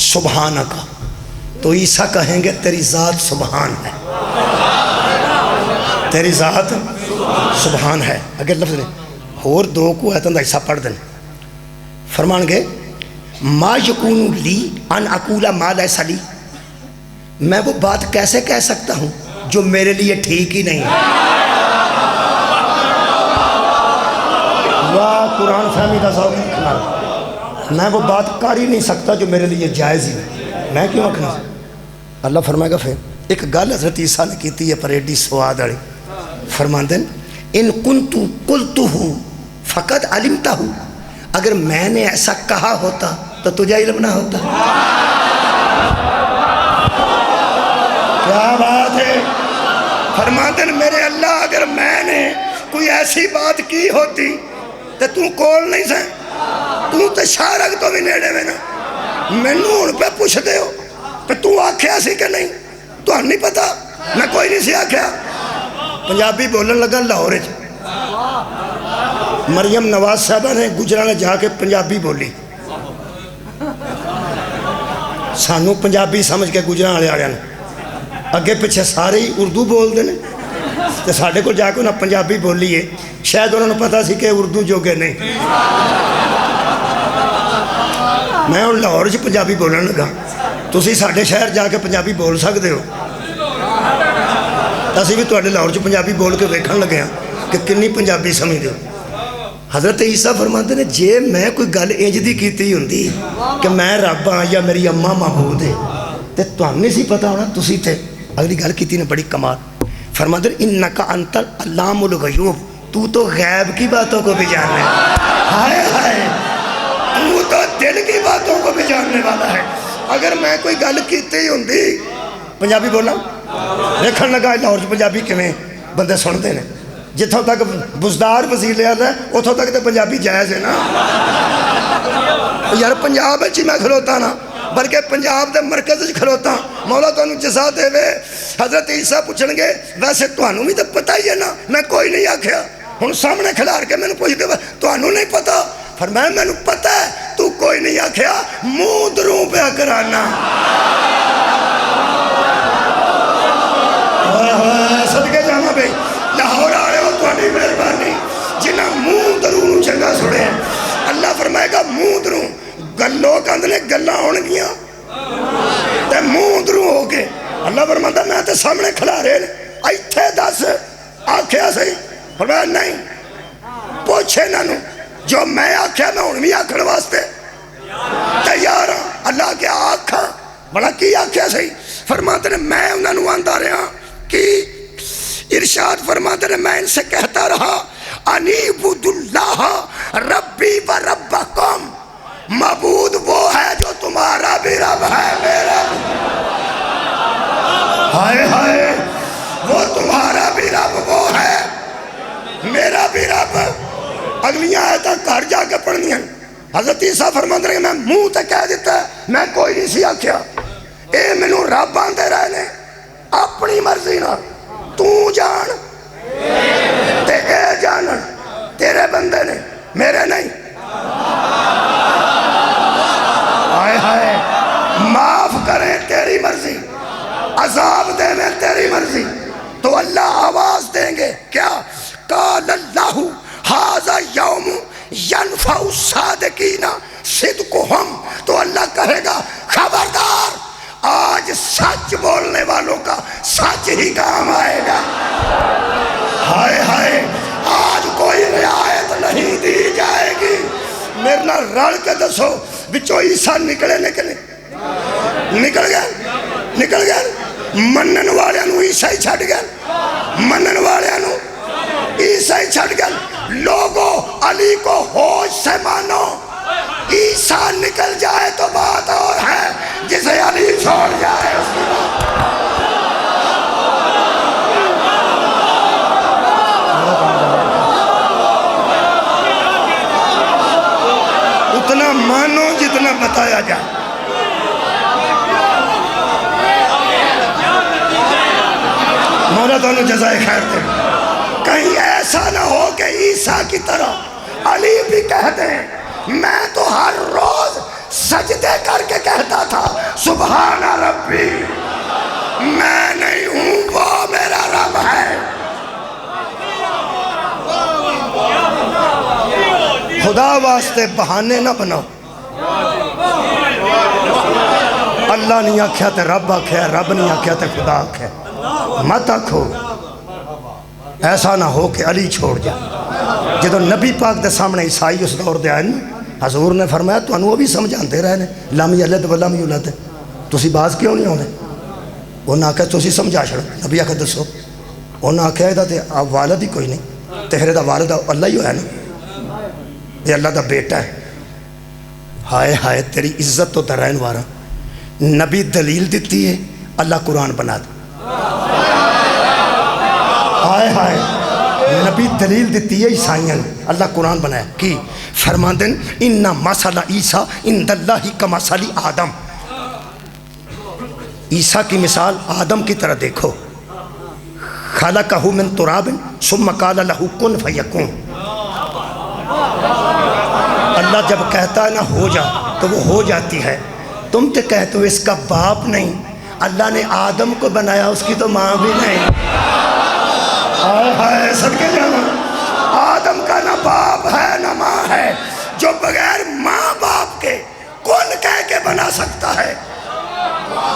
Speaker 1: سبحانکا تو عیسیٰ کہیں گے تیری ذات سبحان ہے تیری ذات سبحان ہے اگر لفظ نہیں اور دو کو ایتن دا حصہ پڑھ دیں فرمان گے ما یکون لی ان اقولا ما لیسا لی میں وہ بات کیسے کہہ سکتا ہوں جو میرے لیے ٹھیک ہی نہیں واہ قرآن فہمی دا ذوق میں وہ بات کر ہی نہیں سکتا جو میرے لیے جائز ہی ہے، میں کیوں آکھنا؟ اللہ فرمائے گا پھر ایک گل حضرت عیسیٰ نے کیتی ہے پر ایڈی سواد والی، فرماندے ان کنت قلتہ فقد علمتہ، اگر میں نے ایسا کہا ہوتا تو تجھے علم نہ ہوتا۔ کیا بات ہے؟ فرماتے ہیں میرے اللہ اگر میں نے کوئی ایسی بات کی ہوتی تو کول نہیں سیں، تو شارک تو بھی نیڑے میں نا، میں نون پہ پوچھ دے ہو تو آکھیا سی کہ نہیں، تو نہیں پتا، میں کوئی نہیں سی آکھیا۔ پنجابی بولن لگا لاہور چ، مریم نواز صاحبہ نے گجراں جا کے پنجابی بولی، سانو پنجابی سمجھ کے گجراں والے آڑے اگے پیچھے سارے ہی اردو بول دے تو ساڈے کو جا کے انہیں پنجابی بولی ہے، شاید انہوں نے پتا سی کہ اردو جوگے نہیں۔ میں ہوں لاہور چ پنجابی بولن لگا، تسی ساڈے شہر جا کے پنجابی بول سکتے ہو، اسی بھی تواڈے لاہور چ پنجابی بول کے ویکھن لگے ہیں کہ کنی پنجابی سمجھ دو۔ حضرت عیسیٰ فرماتے ہیں جے میں کوئی گل انج دی کیتی ہوندی کہ میں رب ہاں یا میری اماں معبود ہے تے تانوں نہیں سی پتا ہونا، تسی تے اگلی گل کیتی نے بڑی کمال۔ فرماتے ہیں انکا انت علام الغیوب، تو غیب کی باتوں کو بھی جاننے، ہائے ہائے تو دل کی باتوں کو بھی جاننے والا ہے۔ اگر میں کوئی گل کیتی ہوندی، پنجابی بولا دیکھن لگا لاہور چ پنجابی کیویں بندے سنتے ہیں، جتوں تک بزدار وزیر لیا ہے اتوں تک تو پنجابی جائز ہے نا یار، پنجاب ہی میں کھلوتا نا، بلکہ پنجاب دے مرکز کھلوتا، مولا تو انہوں جزا دے وے۔ حضرت عیسیٰ پوچھن گے ویسے تو انہوں بھی تو پتہ ہی ہے نا، میں کوئی نہیں آکھیا، ہن سامنے کھلار کے میں نے پوچھ دے تو انہوں نہیں پتا، فرمایا میں نے پتا ہے تو کوئی نہیں آکھیا، منہ دروں پہ کرانا۔ صدقے جانا بھئی لاہور آئے ہو تھوڑی مہربانی جنہ منہ دروں چنگا سڑے ہیں، اللہ فرمائے گا منہ دروں گلوں کندنے گلاں ہون گیاں تے منہ دروں ہو کے، اللہ فرماتا میں تے سامنے کھلا رہے ایتھے دس آکھیا صحیح، فرمایا نہیں پوچھے نہ جو میں آکھیا میں ہن بھی آکھن واسطے تیار ہاں۔ اللہ کیا آکھا بڑا کی آکھیا صحیح، فرماتے ہیں میں انہاں نوں آندا رہا کہ ارشاد فرماتے ہیں میں ان سے کہتا رہا انیبود اللہ ربی و ربکم، معبود وہ ہے جو تمہارا بھی رب ہے میرا بھی، ہائے ہائے وہ تمہارا بھی رب وہ ہے میرا بھی رب۔ اگلیاں آیتاں گھر جا کے پڑھنی ہیں۔ حضرت عیسیٰ فرماتے ہیں میں منہ تے کہہ دیتا ہے میں کوئی نہیں سی آکھیا، اے مینوں رب آندے رہے نے اپنی مرضی نہ، تو جان تے اے جانن تیرے بندے نے میرے نہیں، ہائے ہائے معاف کریں تیری مرضی، عذاب دے میں تیری مرضی، تو اللہ آواز دیں گے کیا قال اللہ ھذا یوم ینفع الصادقین صدقہم، تو اللہ کہے گا خبردار آج سچ بولنے والوں کا سچ ہی کام آئے گا، ہائے ہائے آج کوئی رعایت نہیں دی جائے گی۔ میرے نال رل کے دسو بچوں عیسیٰ نکلے نکل گئے منن والے نو عیسیٰ چھڈ گئے، منن والے نو عیسیٰ چھڈ گئے۔ لوگوں علی کو ہوش سے مانو، عیسیٰ نکل جائے تو بات اور ہے، جسے علی چھوڑ جائے اس کی بات۔ اتنا مانو جتنا بتایا جائے۔ مولا دونوں جزائے خیر دے۔ کہیں ایسا نہ ہو کہ عیسیٰ کی طرح علی بھی کہتے ہیں میں تو ہر روز سجدے کر کے کہتا تھا سبحان ربی، میں نہیں ہوں وہ میرا رب ہے۔ خدا واسطے بہانے نہ بناؤ، اللہ نہیں آکھیا تے رب آکھیا، رب نہیں آکھیا تے خدا آکھیا، مت آکھو۔ ایسا نہ ہو کہ علی چھوڑ جائے۔ جدو نبی پاک دے سامنے عیسائی اس دور دے آئے حضور نے فرمایا تو وہ بھی سمجھاتے رہے ہیں لم یلد ولم یولد تسی باز کیوں نہیں آنے؟ انہیں آخیا تسی سمجھا چھڑو نبی آخر دسو انہیں آخیا یہ تے والد ہی کوئی نہیں تیرے دا والد اللہ ہی ہوا نا یہ اللہ دا بیٹا ہے ہائے ہائے تیری عزت تو درائن وارا نبی دلیل دیتی ہے اللہ قرآن بنا دے ہائے ہائے نبی دلیل دیتی ہے عیسائیاں اللہ قرآن بنایا کی فرماندن انہا مسئلہ عیسیٰ اند اللہ کا مسئلہ آدم عیسیٰ کی مثال آدم کی طرح دیکھو خلقہ من تراب ثم قال لہ کن فیکون اللہ جب کہتا ہے نا ہو جا تو وہ ہو جاتی ہے تم تو کہتے ہو اس کا باپ نہیں اللہ نے آدم کو بنایا اس کی تو ماں بھی نہیں صدقے جانا آدم کا نہ باپ ہے نہ ماں ہے جو بغیر ماں باپ کے کون کہہ کے بنا سکتا ہے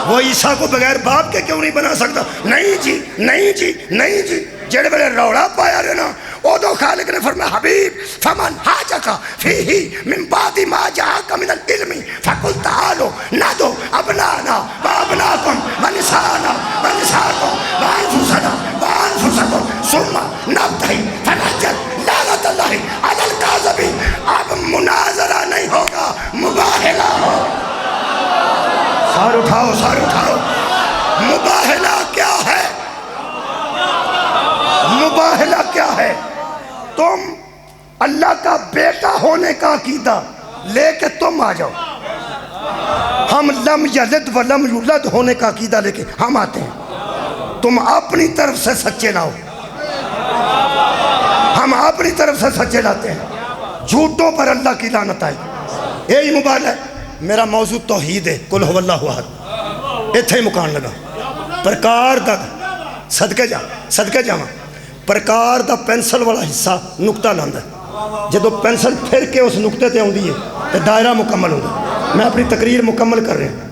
Speaker 1: وہ عیسیٰ کو بغیر باپ کے کیوں نہیں بنا سکتا نہیں جی نہیں جی نہیں جی جڑے بڑے روڑا پایا رہے نا او دو خالق نے فرمایا حبیب فمن حاجکا فیہی من بعد ما جاءک من العلم فقل تعالوا ندعو ابنانا وابناکم ونساءنا ونساءکم وانفسنا وانفسکم ثم نبتہی فنجل لعنت اللہ علی الکاذبین اب مناظرہ نہیں ہوگا مباہلہ ہو سار اٹھاؤ مباہلہ کیا ہے مباہلہ کیا ہے تم اللہ کا بیٹا ہونے کا عقیدہ لے کے تم آ جاؤ ہم لم یلد ولم یولد ہونے کا عقیدہ لے کے ہم آتے ہیں تم اپنی طرف سے سچے لاؤ ہم اپنی طرف سے سچے لاتے ہیں جھوٹوں پر اللہ کی لعنت آئی یہی مباہلہ ہے میرا موضوع توحید ہے قل هو اللہ احد اتھے ہی مکان لگا پرکار دا صدقے جا پرکار دا پینسل والا حصہ نکتہ لاندہ ہے جدو پینسل پھر کے اس نکتے تے ہوندی ہے تو دائرہ مکمل ہوگا میں اپنی تقریر مکمل کر رہے ہیں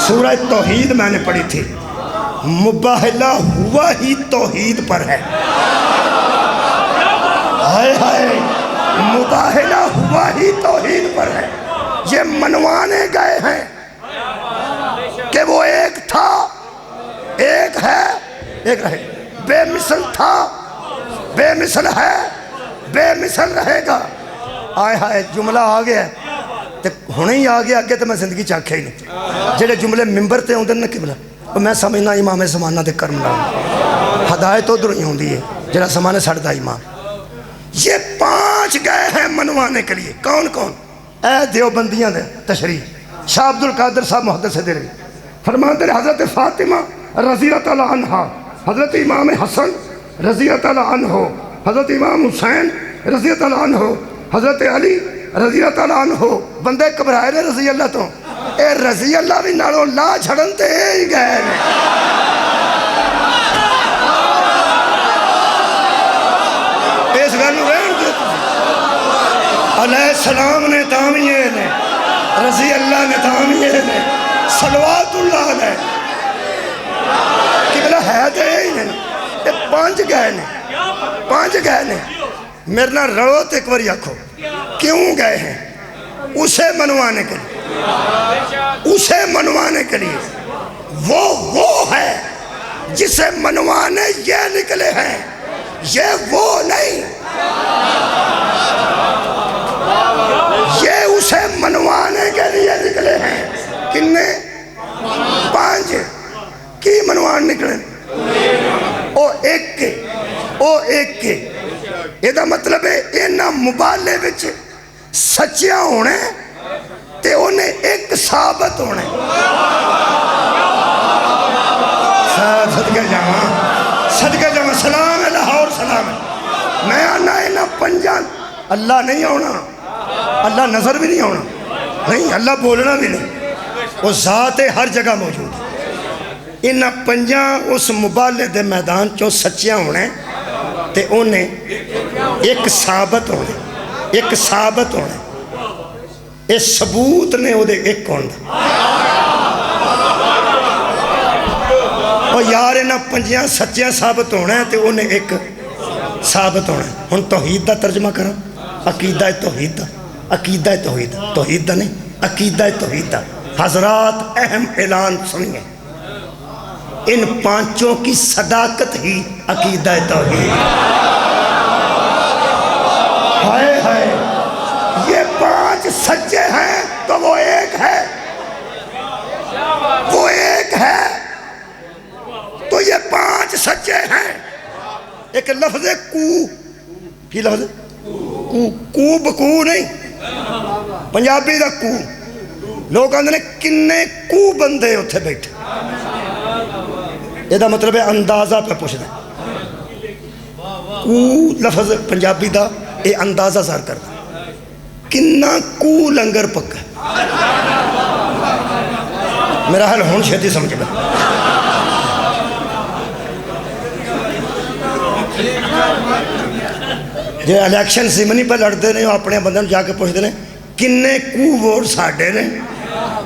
Speaker 1: سورہ توحید میں نے پڑھی تھی مباہلہ ہوا ہی توحید پر ہے ہائے ہائے مباہلہ ہوا ہی توحید پر ہے یہ منوانے گئے ہیں کہ وہ ایک تھا ایک ہے ایک رہے بے مثل تھا بے مثل ہے بے مثل رہے گا آئے ہائے جملہ آگیا ہے ہونے ہی آگیا آگیا تو میں زندگی چاکھے ہی نہیں جلے جملے ممبر تے ہوندے نہ قبلہ تو میں سمجھنا امام زمانہ دے کرم لاؤں ہدایت ادھر ہی ہوندی ہے جڑا زمانے سڑتا امام یہ 5 گئے ہیں منوانے کے لیے کون کون اے دیوبندیاں دے تشریح شاہ عبدالقادر صاحب محدث سے دے رہے فرماتے ہیں حضرت فاطمہ رضی اللہ عنہ حضرت امام حسن رضی اللہ عنہ حضرت امام حسین رضی اللہ عنہ حضرت علی رضی اللہ عنہ بندے کبرائے نے رضی اللہ تو اے رضی اللہ بھی ناروں لا جھڑن تے ہی گئے اس گھر رہن دیتے علیہ السلام نے تامیے نے رضی اللہ نے تامیے نے صلوات اللہ نے قبلہ ہے دے ہی نہیں یہ 5 گئے نے میرے نہ رڑو تے ایک باری آکھو کیوں گئے ہیں اسے منوانے کے لیے اسے منوانے کے لیے وہ ہے جسے منوانے یہ نکلے ہیں یہ وہ نہیں یہ اسے منوانے کے لیے نکلے ہیں کنے 5 کی منوان نکلے او ایک کے یہ دا مطلب ہے اینا مبالے بچ سچیاں ہونے تے انہیں ایک ثابت ہونے صدقہ جامع سلام ہے لاہور سلام ہے میں آنا اینا 5 اللہ نہیں ہونا اللہ نظر بھی نہیں ہونا نہیں اللہ بولنا بھی نہیں وہ ذات ہر جگہ موجود ہے انہا 5 اس مبالے دے میدان چو سچیاں ہونے تے انہیں ایک ثابت ہونے اس ثبوت نے وہ دے ایک کون دا اور یار انہا 5 سچیاں ثابت ہونے تے انہیں ایک ثابت ہونے ہن توحید دا ترجمہ کرو عقیدہ توحید، عقیدہ توحید، توحید نہیں، عقیدہ توحید۔ حضرات اہم اعلان سنیے، ان پانچوں کی صداقت ہی عقیدہ توحید۔ ہائے ہائے، یہ پانچ سچے ہیں تو وہ ایک ہے، وہ ایک ہے تو یہ پانچ سچے ہیں۔ ایک لفظ کو، کی لفظ کو بکو نہیں، پنجابی دا کو، لوگ آندے نے کنے کو بندے اتھے بیٹھے، یہ دا مطلب ہے اندازہ پہ پوچھ دیں۔ کو لفظ پنجابی دا یہ اندازہ ظاہر کرتا کنہ کو لنگر پکا ہے۔ میرا حال ہون چھتی سمجھ میں، جو الیکشن زمنی پہ لڑتے ہیں اپنے بندے جا کے پوچھتے ہیں کنے کو ووٹ ساڑھے نے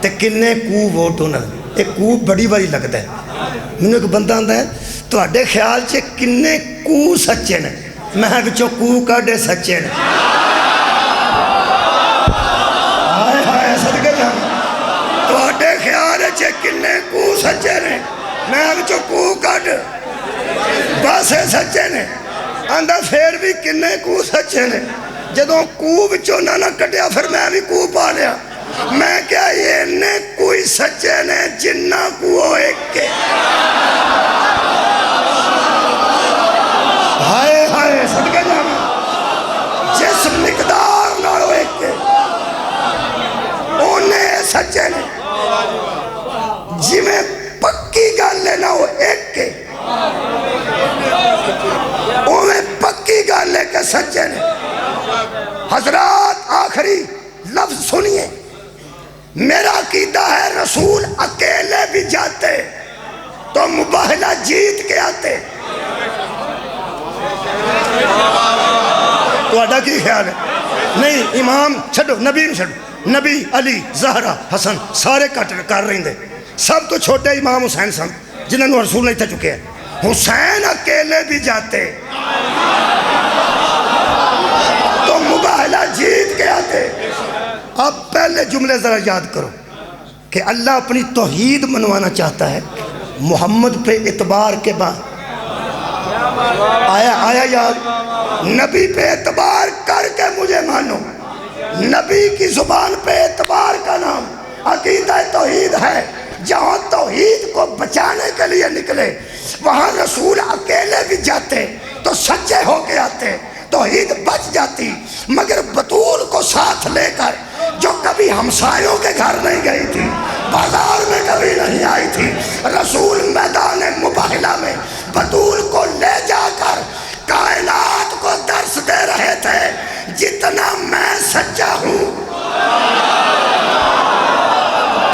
Speaker 1: تے کنے کو ووٹ ہونا۔ ایک کو بڑی باری لگتا ہے۔ میں ایک بندہ آتا ہے تو اڈے خیال چھے کنے کو سچے نے، میں بچوں کو کاڑے سچے نے۔ آئے ہائے صدقے جانا، تو اڈے خیال چھے کنے کو سچے نے، میں بچوں کو کاڑے باسے سچے نے۔ آندہ پھر بھی کنے کو سچے نے، جدوں کو بچوں نہ کٹیا پھر میں بھی کو پا لیا۔ میں کیا یہ نے کوئی سچے نے جنہ کو ایک کے۔ ہائے ہائے صدقے جانا، جس مقدار نالو ایک کے انہیں سچے نے، جی میں پکی گال لینا ہو ایک کے انہیں پکی گال لے کے سچے نے۔ حضرات آخری لفظ سنیے، میرا عقیدہ ہے رسول اکیلے بھی جاتے تو مباہلہ جیت کے آتے۔ تو اڈا کی خیال ہے؟ نہیں، امام چھڑو، نبی نہیں چھڑو، نبی علی زہرہ حسن سارے کر رہی دے، سب تو چھوٹے امام حسین سن جنہوں نے رسول نہیں تھے چکے ہیں۔ حسین اکیلے بھی جاتے تو مباہلہ جیت کے آتے۔ اب پہلے جملے ذرا یاد کرو کہ اللہ اپنی توحید منوانا چاہتا ہے محمد پہ اعتبار کے بعد۔ آیا یاد، نبی پہ اعتبار کر کے مجھے مانو۔ نبی کی زبان پہ اعتبار کا نام عقیدہ توحید ہے۔ جہاں توحید کو بچانے کے لیے نکلے وہاں رسول اکیلے بھی جاتے تو سچے ہو کے آتے، توحید بچ جاتی۔ مگر بطول کو ساتھ لے کر جو کبھی ہمسایوں کے گھر نہیں گئی تھی، بازار میں کبھی نہیں آئی تھی، رسول میدان مباہلہ میں بطول کو لے جا کر کائنات کو درس دے رہے تھے جتنا میں سچا ہوں۔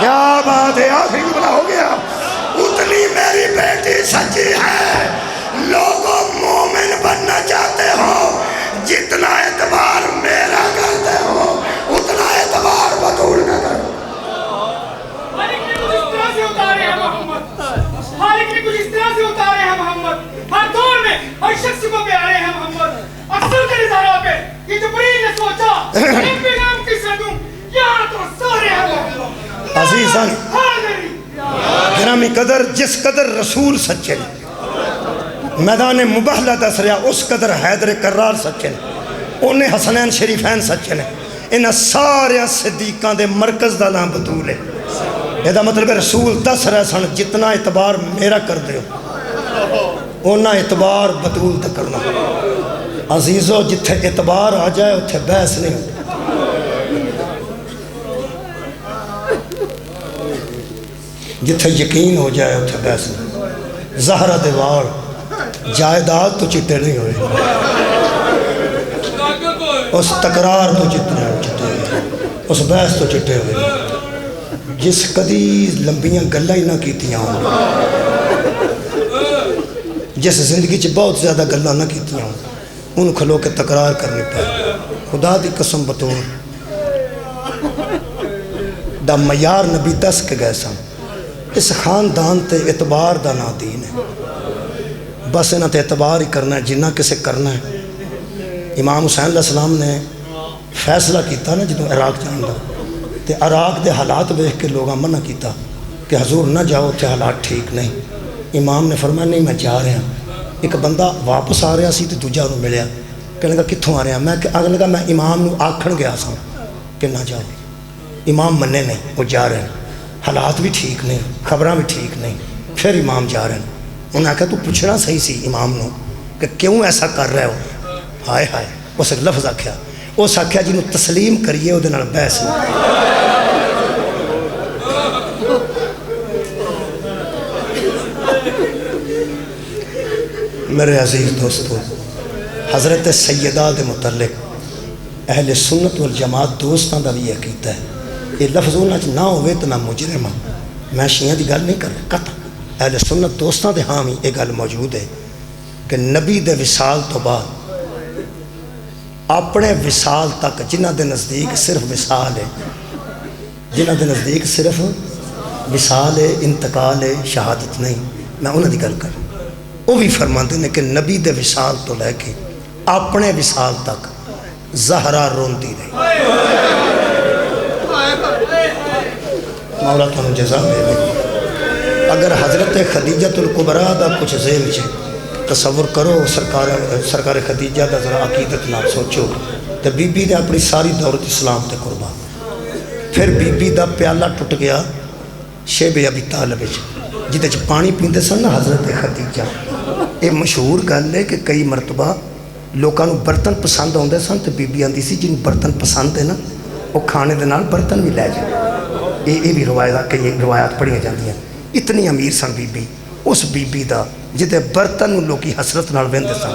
Speaker 1: کیا بات ہے، آخری جملہ ہو گیا، اتنی میری بیٹی سچی ہے۔ لوگوں مومن بننا چاہتے ہو جتنا اعتبار میرا کرتے ہو اتنا اعتبار بطول کا کرو۔
Speaker 2: خالق نے کچھ اس طرح سے اتارے ہیں محمد، خالق نے کچھ اس طرح سے اتارے ہیں محمد، ہر دور میں ہر شخص کو پیارے ہیں محمد۔ اکثر کے نظارہ پہ یہ جبریل نے سوچا ایک پیغام کس سے دوں، یہاں تو سارے ہیں محمد۔
Speaker 1: عزیزان گرامی قدر، جس قدر رسول سچے نے میدان مباہلہ دس رہا اس قدر حیدر کرار سچے نے، انہیں حسنین شریفین سچے نے، انہیں سارے صدیقان دے مرکز دا نام بطول ہے۔ یہ دا مطلب رسول دس رہے سن جتنا اعتبار میرا کر دے اونا اعتبار بطول دا کرنا۔ عزیزو جتھے اعتبار آ جائے اتھے بحث نہیں ہوتا۔ جتھے یقین ہو جائے اتھے بحث نہیں۔ زہرہ دیوار جائیداد تو چٹے نہیں ہوئے، اس تقرار تو چٹے ہوئے، اس بحث تو چٹے ہوئے، جس کدی لمبیاں گلہ ہی نہ کیتیاں ہوں، جس زندگی چ بہت زیادہ گلہ نہ کیتیاں ہوں، ان کھلو کے تقرار کرنی پہ۔ خدا دی قسم بطور دا معیار نبی دس کے گئے سن، اس خاندان تے اعتبار دا نا دین ہے، بس انہاں تے اعتبار ہی کرنا ہے جنہ کسے کرنا ہے۔ امام حسین علیہ السلام نے فیصلہ کیتا نا جدوں عراق جان دا تے عراق دے حالات دیکھ کے لوگاں منع کیتا کہ حضور نہ جاؤ تے حالات ٹھیک نہیں۔ امام نے فرمایا نہیں میں جا رہا۔ ایک بندہ واپس آ رہا سی تے دوجا انہوں ملیا، کہنے لگا کتھوں آ رہا؟ میں لگا میں امام نو آکھن گیا سا کہ نہ جاؤ۔ امام مننے نہیں، وہ جا رہے ہیں، حالات بھی ٹھیک نہیں، خبراں بھی ٹھیک نہیں۔ پھر امام جا رہے ہیں، انہوں نے کہا تو پوچھنا صحیح سی امام نو کہ کیوں ایسا کر رہے ہو؟ ہائے ہائے، اس لفظ آکھیا، اس آکھیا جنہوں تسلیم کریے وہ نال بحث نہیں۔ میرے عزیز دوستو، حضرت سیدہ دے متعلق اہل سنت والجماعت دوستاں دا بھی عقیدہ ہے، یہ لفظ انہاں نہ ہوئے تو نہ مجرم ہاں، میں شیعہ دی گل نہیں کر رہا، قطع اہل سنت دوستاں دے ہاں بھی یہ گل موجود ہے کہ نبی دے وصال تو بعد اپنے وصال تک جنہ دے نزدیک صرف وصال ہے، جنہ دے نزدیک صرف وصال ہے، انتقال ہے، شہادت نہیں، میں انہاں دی گل کر رہا۔ وہ بھی فرماتے ہیں کہ نبی دے وصال تو لے کے اپنے وصال تک زہرا روندی رہی۔ مولا تمہیں جزا دے دے۔ اگر حضرت خدیجۃ الکبریٰ دا کچھ ذہن چھے تصور کرو، سرکار خدیجہ دا ذرا عقیدت نہ سوچو، تو بی بی نے اپنی ساری دولت اسلام تے قربان، پھر بی بی دا پیالہ ٹوٹ گیا شیب ابی طالب جدے پانی پیندے سن نا حضرت خدیجہ۔ یہ مشہور گل ہے کہ کئی مرتبہ لوگوں برتن پسند ہوندے سن تو بی بی آندی سی جن برتن پسند ہے نا وہ کھانے دے نال برتن بھی لے جائے۔ یہ بھی کئی روایات پڑھیاں جاندیاں۔ اتنی امیر سن بی بی، اس بی بی دا جدے برتن لوگی حسرت نال ویندے سن،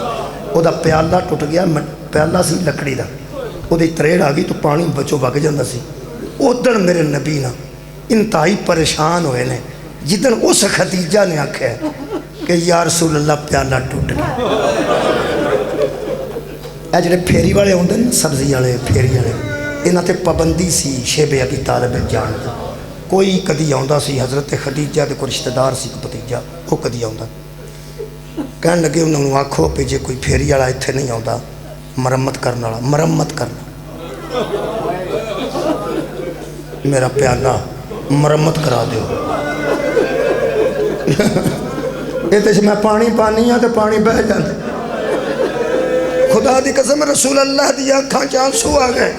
Speaker 1: وہ دا پیالہ ٹوٹ گیا، پیالہ سی لکڑی دا، وہ دی تریڑ آ گئی تو پانی بچو وگ جاندہ سی۔ ادھر میرے نبی نا انتہائی پریشان ہوئے نے جدن اس خدیجہ نے آکھا ہے کہ یا رسول اللہ پیالہ ٹوٹ گیا۔ اے جڑے پھیری والے ہوندے نا، سبزی والے پھیری والے، انہاں تے پابندی سی شیب ابی طالب جان دا۔ کوئی کدی آوندا سی حضرت خدیجہ دے کوئی رشتہ دار سی بھتیجا، وہ کدی آوندا، کہن لگے انہوں آکھو پہ جے کوئی پھیری والا ایتھے نہیں آوندا مرمت کرنا والا، مرمت کرنا، میرا پیالہ مرمت کرا دیو۔ یہ میں پانی پانی ہاں تو پانی بہ جاندے۔ خدا دی قسم رسول اللہ دی آنکھاں چ آنسو آ گئے،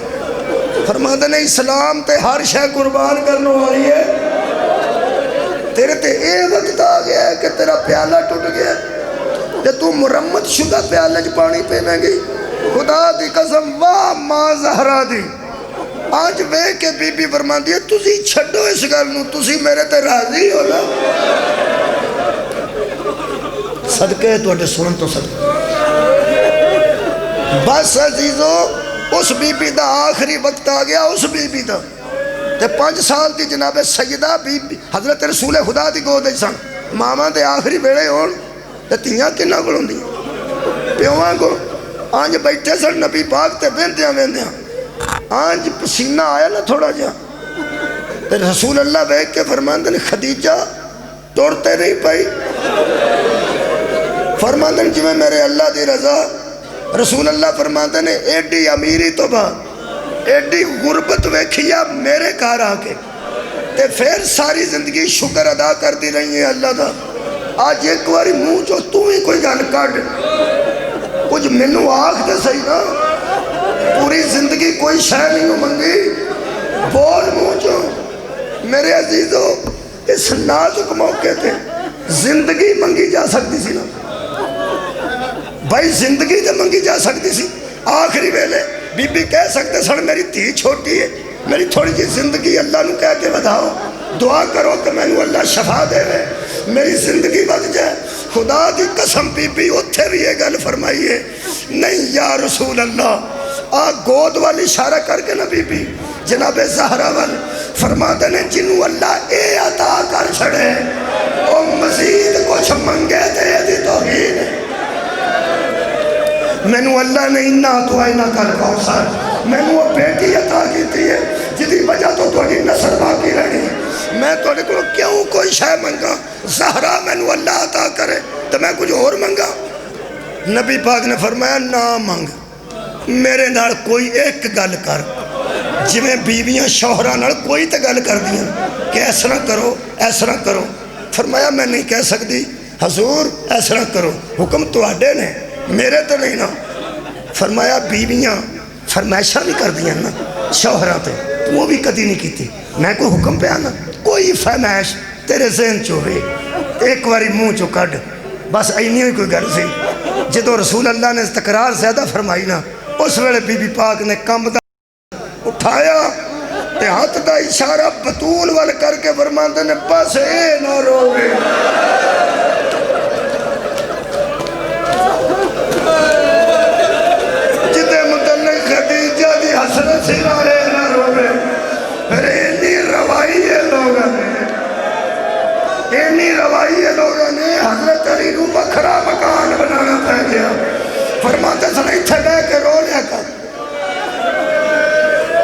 Speaker 1: فرماتے نے اسلام تے ہر شے قربان کرنے والی ہے، تیرے تے اے وقت آ گیا ہے کہ تیرا پیالہ ٹوٹ گیا تے تو مرمت شدہ پیالے چ پانی پینے گئی۔ خدا دی قسم واہ ماں زہرا دی، آج وے کے بی بی فرماندی ہے تسی چھڈو اس گل نو، تسی میرے تے راضی ہو نا، صدقے تو سنن تو صدقے۔ بس عزیزو اس بی بی دا آخری وقت آ گیا، اس بی بی دا تے 5 سال دی جناب سیدہ بی بی حضرت رسول خدا دی گود سن، ماما دے آخری بیڑے ہون تے تیاں کنہ کو ہوندی پیواں کو آنج بیٹھے سن نبی پاک تے ویندیاں ویندیاں، آنج پسینہ آیا نا تھوڑا جا تے رسول اللہ بیٹھ کے فرماندے نے خدیجہ توڑتے نہیں پائی، فرماندے نے جویں میرے اللہ دی رضا۔ رسول اللہ فرماندے نے ایڈی امیری تو بعد ایڈی غربت ویکھیا میرے گھر آ کے تے پھر ساری زندگی شکر ادا کر دی رہی ہے اللہ دا۔ آج ایک باری منہ چو تو ہی کوئی گل کڈ، کچھ مینوں آکھ دے صحیح نا، پوری زندگی کوئی شے نہیں منگی، بول منہ چو۔ میرے عزیزو اس نازک موقع تے زندگی منگی جا سکتی سی نا بھائی، زندگی تے منگی جا سکتی سی۔ آخری ویلے بی بی کہہ سکتے سن میری دھی چھوٹی ہے، میری تھوڑی جی زندگی اللہ نو کہہ کے بدھاؤ، دعا کرو کہ میں نو اللہ شفا دے رہے، میری زندگی بچ جائے۔ خدا دی قسم بی بی اتھے بھی یہ گل فرمائی ہے نہیں یا رسول اللہ، گود والی اشارہ کر کے نا بی بی جناب زہرا وال فرماتے نے جنہوں اللہ اے عطا کر چھڑے او مزید کچھ منگے دے دی توہین ہے۔ میں نو اللہ نے انہا تو آئینہ کر کوثر، میں نو بیٹی عطا کیتی ہے جدی وجہ تو تھوڑی نسل باقی رہی ہے، میں تو کو کیوں کوئی شے منگا، زہرا میں نو اللہ عطا کرے تو میں کچھ اور منگا۔ نبی پاک نے فرمایا نہ منگ، میرے نال کوئی ایک گل کر جویں بیویاں شوہراں نال کوئی تے گل کردیاں کہ اس طرح کرو اس طرح کرو. فرمایا میں نہیں کہہ سکتی حضور اس طرح کرو, حکم تواڈے نے میرے تو نہیں نا. فرمایا بیویاں فرمائشاں بھی کردیاں نا شوہراں تے, وہ بھی کدی نہیں کیتی. میں کوئی حکم پہ آنا کوئی فرمائش تیرے ذہن چ ہوئے ایک واری منہ چو کڈ, بس اینی ہوئی کوئی گل سی. جدو رسول اللہ نے تکرار زیادہ فرمائی نا, اس ویلے بی بی پاک نے کم دا اٹھایا تے ہاتھ دا اشارہ بطول وال کر کے فرماندے نے بس اے نہ روے. جدے متعلق خدیجہ دی حسرت سی نہ اے نہ روے. پھر اینی روائی ہے لوگوں نے, اینی روائی ہے لوگوں نے حضرت علی نو بکھرا مکان بنانا پہ گیا. فرماتے سن اتھے بہ کے رو لیا کر.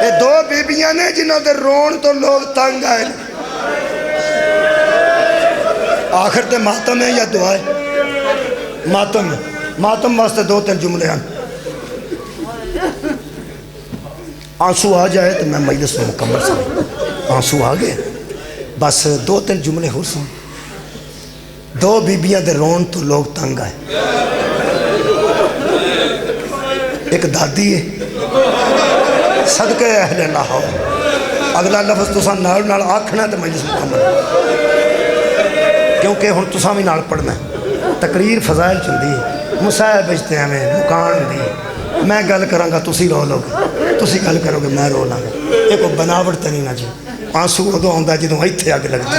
Speaker 1: یہ دو بیبیاں نے جنہوں دے رون تو لوگ تنگ آئے. آخر تے ماتم ہے یا دعا ہے؟ ماتم ہے. ماتم واسطے دو تین جملے ہیں. آنسو آ جائے تو میں مجلس میں مکمل سن. آنسو آ گئے بس دو تین جملے ہو سن. دو بیبیاں دے رون تو لوگ تنگ آئے. ایک دادی ہے صدقے اہل لاہور. اگلا لفظ تساں نال نال آکھنا تو مجلس مکمل, کیونکہ ہن تساں بھی نال پڑھنا ہے. تقریر فضائل چندی ہے, مصاحب اجتماع میں مکان ہوندی ہے. میں گل کراں گا تسی رو لو گے, تسی گل کرو گے میں رو لاں گا. یہ کوئی بناوٹ تے نہیں نا جی. آنسو ادو آندا جدوں ایتھے اگ لگدی.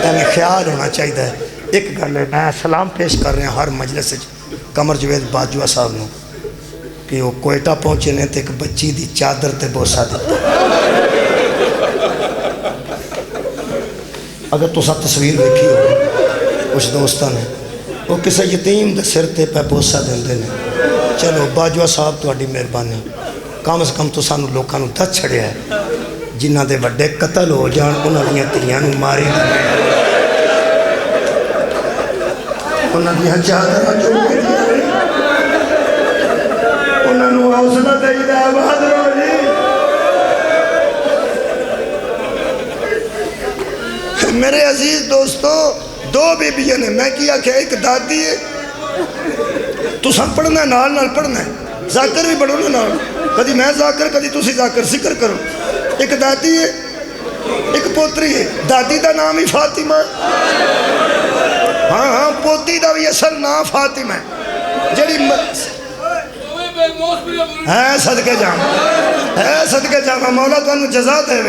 Speaker 1: ایویں خیال ہونا چاہیے. ایک گل ہے, میں سلام پیش کر رہا ہر مجلس قمر جوید باجوہ صاحب نو کہ وہ کوئٹہ پہنچے نے تے ایک بچی دی چادر تے بوسہ دیتا. اگر تسا تصویر دیکھی ہو کچھ دوستاں نے, وہ کسی یتیم دے سر تے پہ بوسہ دیندے نے. چلو باجوہ صاحب تہاڈی مہربانی, کم از کم تساں نو لوکاں نو دس چھڑیا ہے. جنہاں دے وڈے قتل ہو جان انہاں دیاں دھیاں نو ماری دے, انہاں دیاں چادراں چوک کے انہاں نو حوصلہ دے آباد رو جی. میرے عزیز دوستو, دو بیبیاں نے. میں کیا کہ ایک دادی ہے, تساں پڑھنا ہے نال نال پڑھنا ہے. ذاکر بھی پڑھو نا نال, کدی میں ذاکر کدی تسی ذاکر ذکر کرو. ایک دادی ہے ایک پوتری ہے. دادی دا نام ہی فاطمہ, ہاں ہاں پوتی دا بھی اصل نام فاطمہ ہے. جڑی ہے صدقے جاواں, ہے صدقے جاواں. مولا تانوں جزا دے.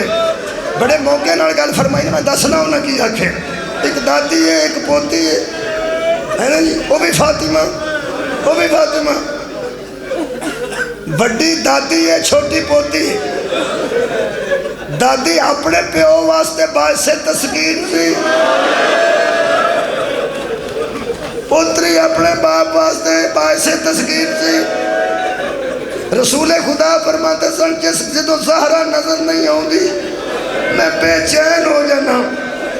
Speaker 1: بڑے موقع نال گل فرمائی, میں دسنا انہاں کی آکھے. ایک دادی ہے ایک پوتی ہے نا جی, وہ بھی فاطمہ, وہ بھی فاطمہ. بڑی دادی ہے چھوٹی پوتی ہے. دادی اپنے پیو واسطے باعث تسکین سی, پوتری اپنے باپ واسطے باعث تسکین سی. رسول خدا فرماتے سن جس جدو زہرا نظر نہیں آؤندی میں بے چین ہو جانا.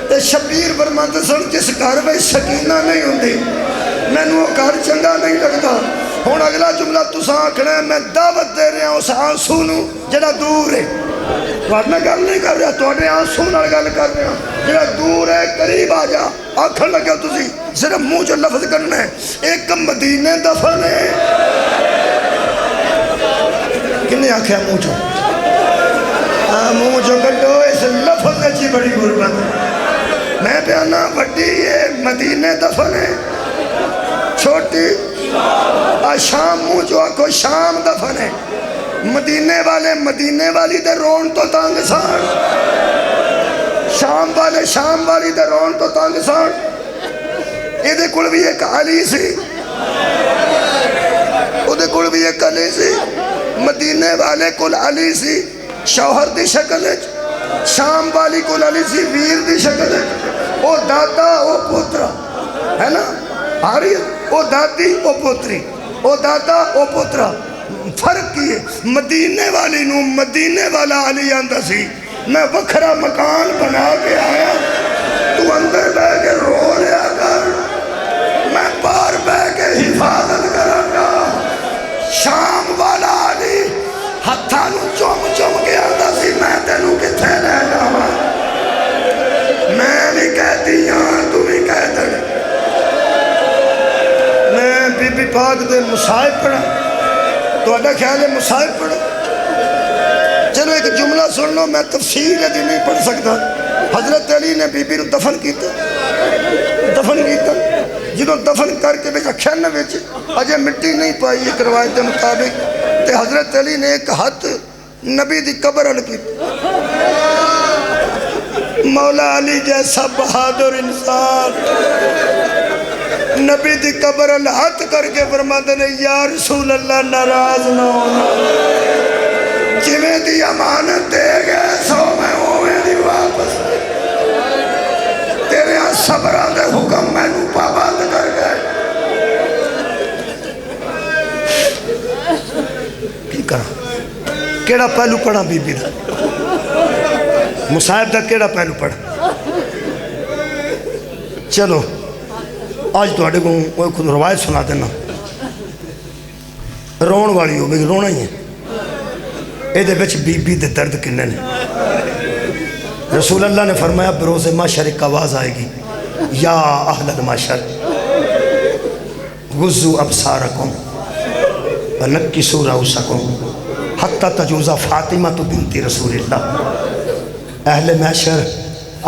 Speaker 1: تے شبیر فرماتے سن جس گھر میں سکینہ نہیں ہوندی مینوں وہ گھر چنگا نہیں لگتا. ہن اگلا جملہ تساں آکھنا ہے میں دعوت دے رہا اس آنسو نو جڑا دور ہے. تواڈے نال گل نہیں کر رہا, تواڈے آنسو نال گل کر رہا. جڑا دور ہے قریب آ جا. آکھن لگا تسی صرف منہ چ لفظ کرنا ہے, ایک مدینے دفن ہے. کنے آکھیا منہ چو؟ منہ چو کڈو, اس لفظ اچھی بڑی غربت. میں بیانا وڈی ہے مدینے دفن ہے, چھوٹی شام منہ چو آکھو شام دفن ہے. مدینے والے مدینے والی دے رون تو تانگ سان, شام والے شام والی دے رون تو تانگ سان. یہ دے کل بھی ایک علی سی, وہ دے کل بھی ایک علی سی. مدینے والے کل علی سی شوہر دی شکل ہے, شام والی کل علی سی ویر دی شکل ہے. وہ دادا وہ پوترا ہے نا, آ رہی ہے, وہ دادی وہ پوتری, وہ دادا وہ پوترا. فرق کی ہے, مدینے والی نو مدینے والا علی آندا سی میں وکھرا مکان بنا کے آیا, تو اندر بہ کے رو لیا کر, میں باہر بہ کے حفاظت کروں گا. شام والا پاک دے مصائب پڑھا تو اڈا خیال ہے مصائب پڑھا چلو ایک جملہ سن لو میں تفصیل ہے نہیں پڑھ سکتا حضرت علی نے بی بی نو دفن کیتا جنہوں دفن کر کے بیچ اکھین بیچ اجے مٹی نہیں پائی ایک روایت کے مطابق تے حضرت علی نے ایک ہاتھ نبی دی قبر ال کی مولا علی جیسا بہادر انسان نبی دی قبر ال ہاتھ کر کے فرماتے نے یا رسول اللہ ناراض نہ ہونا جویں دی امانت دے گئے سو میں ہوئے دی واپس تیرے ہاں صبران دے حکم میں نو پابند کر گئے کی کہا کیڑا پہلو پڑھا بی بی دا مصائب دا کیڑا پہلو پڑھا چلو آج تو اڈے کو خود روایت سنا دینا رون والی ہو گئی رونا ہی ہے اے دے بچ بی بی دے درد کنے نے رسول اللہ نے فرمایا بروز معاشر ایک آواز آئے گی یا اہل المعاشر غزو ابصارکم ونکسو رؤسکم حتی تجوزا فاطمہ تو بنتی رسول اللہ اہل معاشر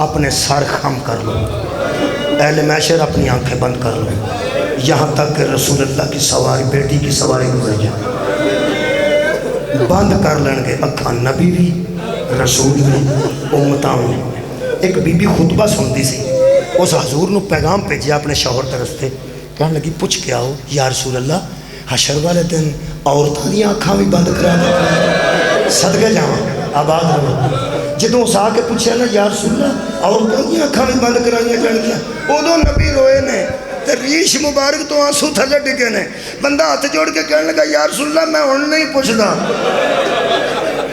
Speaker 1: اپنے سر خم کر لو اہل معاشر اپنی آنکھیں بند کر لو یہاں تک کہ رسول اللہ کی سواری بیٹی کی سواری گزر جائے بند کر لیں گے اکھاں نبی بھی رسول بھی امتاں بھی ایک بی بی خطبہ سنتی سی اس حضور نو پیغام بھیجیا اپنے شوہر طرف سے کہنے لگی پوچھ کے آؤ یا رسول اللہ حشر والے دن عورتاں دی آنکھاں بھی بند کرا دے صدقے جاواں آباد رہو جدوں اس آ کے پوچھا نا یا رسول اللہ عورتاں دی آنکھاں بھی بند کرائیاں جان گیا ادوں نبی روئے نے تے ریش مبارک تو آنسو تھلے ڈگے نے بندہ ہاتھ جوڑ کے کہنے لگا یا رسول اللہ میں ہن نہیں پوچھدا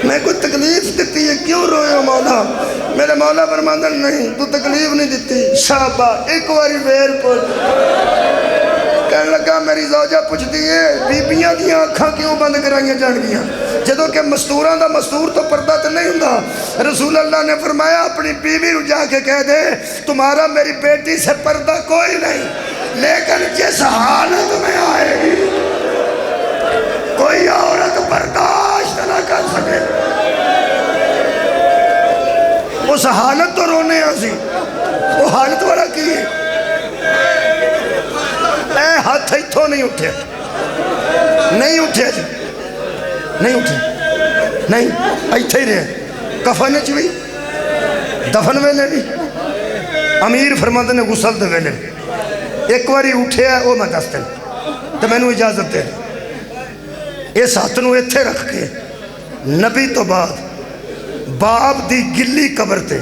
Speaker 1: میں کوئی تکلیف دیتی ہے کیوں روئے ہو مولا میرے مولا فرماتا نہیں تو تکلیف نہیں دیتی شابہ ایک واری بیر پوچھ کہنے لگا میری زوجہ پوچھتی ہے بیبیاں دی آنکھاں کیوں بند کرائیاں جان گیا جدوں کہ مستوراں دا مستور تو پردہ تو نہیں ہوندا رسول اللہ نے فرمایا اپنی بیوی رو جا کے کہہ دے تمہارا میری بیٹی سے پردہ کوئی نہیں لیکن جس حالت میں آئے گی کوئی عورت برداشت نہ کر سکے اس حالت تو رونے آسی وہ حالت والا کی ہے اے ہاتھ ایتھوں نہیں اٹھے جی نہیں اٹھے نہیں ایتھے ہی رہے کفن چوی دفن ویلے بھی امیر فرماتے نے غسل دے ویلے ایک واری اٹھے ہے وہ میں دستے تو میں نے اجازت دے اس ہاتھ نو ایتھے رکھ کے نبی تو بعد باپ دی گلی قبر تے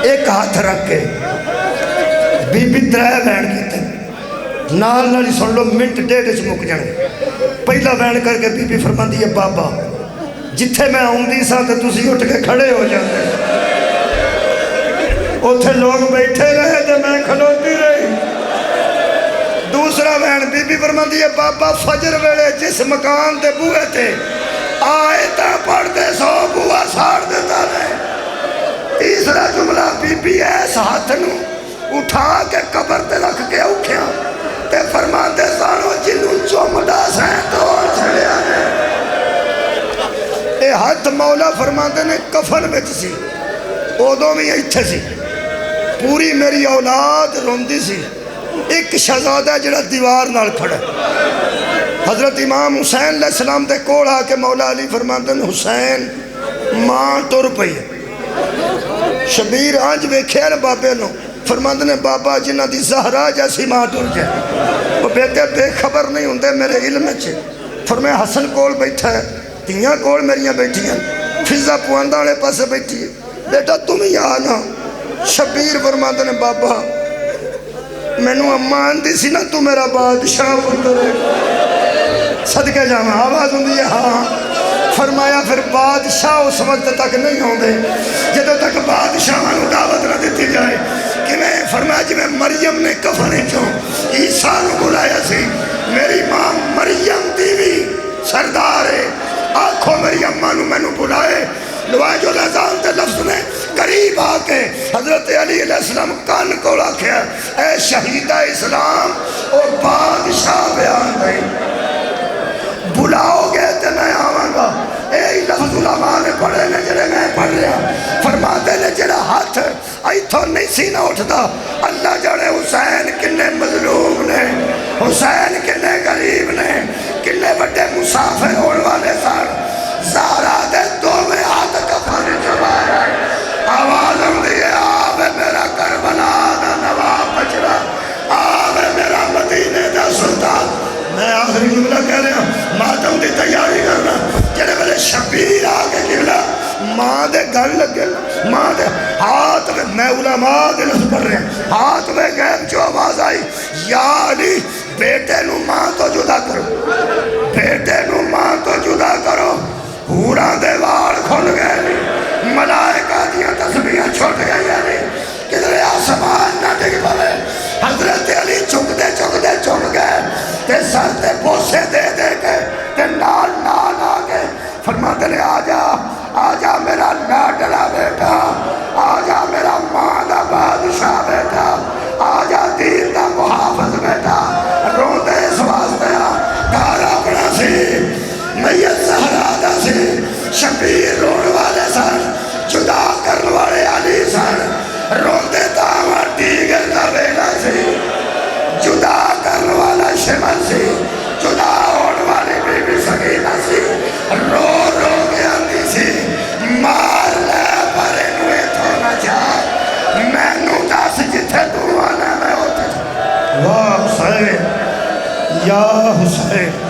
Speaker 1: ایک ہاتھ رکھ کے بی بی ترائے بین کیتے نال نالی سن لو منٹ ڈیڑھ چ مک جانے پہلا بین کر کے بی بی فرماندی ہے بابا جتھے میں آؤندی سا تے تسی اٹھ کے کھڑے ہو جاندے اوتھے لوگ بیٹھے رہے تے میں کھلوتی رہی دوسرا بین بی بی فرماندی ہے بابا فجر ویلے جس مکان دے بوئے تھے آئے تا پڑھ دے سو بوا ساڑ دیتا رہے تیسرا جملہ بی بی ایس ہاتھ نو اٹھا کے قبر تے رکھ کے اٹھیا تے فرماتے سانو جنوں چومڑا سین توڑ چھڑے آنے اے ہاتھ مولا فرماتے نے کفن وچ سی اودوں بھی ایتھے سی پوری میری اولاد روندی سی ایک شہزادہ جڑا دیوار نال کھڑا حضرت امام حسین علیہ السلام دے کول آ کے مولا علی فرماتے ہیں حسین ماں ٹر پئی شبیر آنج ویکھیا نا بابے نو فرماتے ہیں بابا جنہ دی زہرا جیسی ماں ٹر جائے وہ بیٹے بے خبر نہیں ہوندے میرے علم چھے فرمایا حسن کول بیٹھا ہے تیاں کول میریاں بیٹھی ہیں فضا پواندہ والے پاسے بیٹھی ہے بیٹا تم ہی آنا شبیر فرماتے ہیں بابا میں نو امان دی سی نا تو میرا بادشاہ پتر ہے صدقے جانا آواز ہوندی ہے ہاں فرمایا پھر بادشاہ اس وقت تک نہیں ہوں گے جدو تک بادشاہ نو دعوت نہ دیتی جائے کہ میں فرمایا جی میں مریم نے کفنے چوں عیسیٰ نو بلایا سی میری ماں مریم دیوی سردار ہے آنکھوں میری اماں نو میں نو بلائے لوائے جو لہزان تے لفظ نے قریب آکے حضرت علی علیہ السلام کان کو رکھیا اے شہیدہ اسلام اور بادشاہ بیان اتھوں نہیں سی نہ اٹھتا اللہ جانے حسین کنے مظلوم نے حسین کنے غریب نے کنے بڑے مسافر ہونے والے سن زہرا دے دو میں ہاتھ کفن چبایا آواز ہوندی ہے آوے میرا کربلا دا نواب بچڑا آوے میرا مدینے دا سلطان میں آخری جملہ کہہ رہا ہوں ماتم دی تیاری کرنا جنہیں میرے شبیر آگے گلا ماں دے گل لگے ماں دے ہاتھ میں علماء دے لفظ پڑھ رہے ہیں ہاتھ میں غیب جو آواز آئی یا علی بیٹے نو ماں تو جدا کرو بیٹے نو ماں تو جدا کرو پورا دیوار کھل گئے ملائکہ دیا تسبیحاں چھوٹ گئی یعنی کدھر آسمان نہ ڈگ پڑے حضرت علی چک گئے تے سر تے بوسے دے کے تے نال آگے فرماتے نے آجا میرا لاڈلا بیٹا آجا میرا ماں دا بادشاہ بیٹا آجا دین دا محافظ بیٹا روندے اس واسطے گھر اپنا سی میت زہرا دا سی شبیر روڑ والے سن جدا کرن والے علی سن روندے داما دیگر دا بیٹا سی جدا کرن والا شمن سی جدا ہونے والی بی بی سکینہ سی رو کے آندی سی مار لے پر انوے تو نہ جا میں نو داس جتھے تو آنا میں ہوتے واہ حسین یا حسین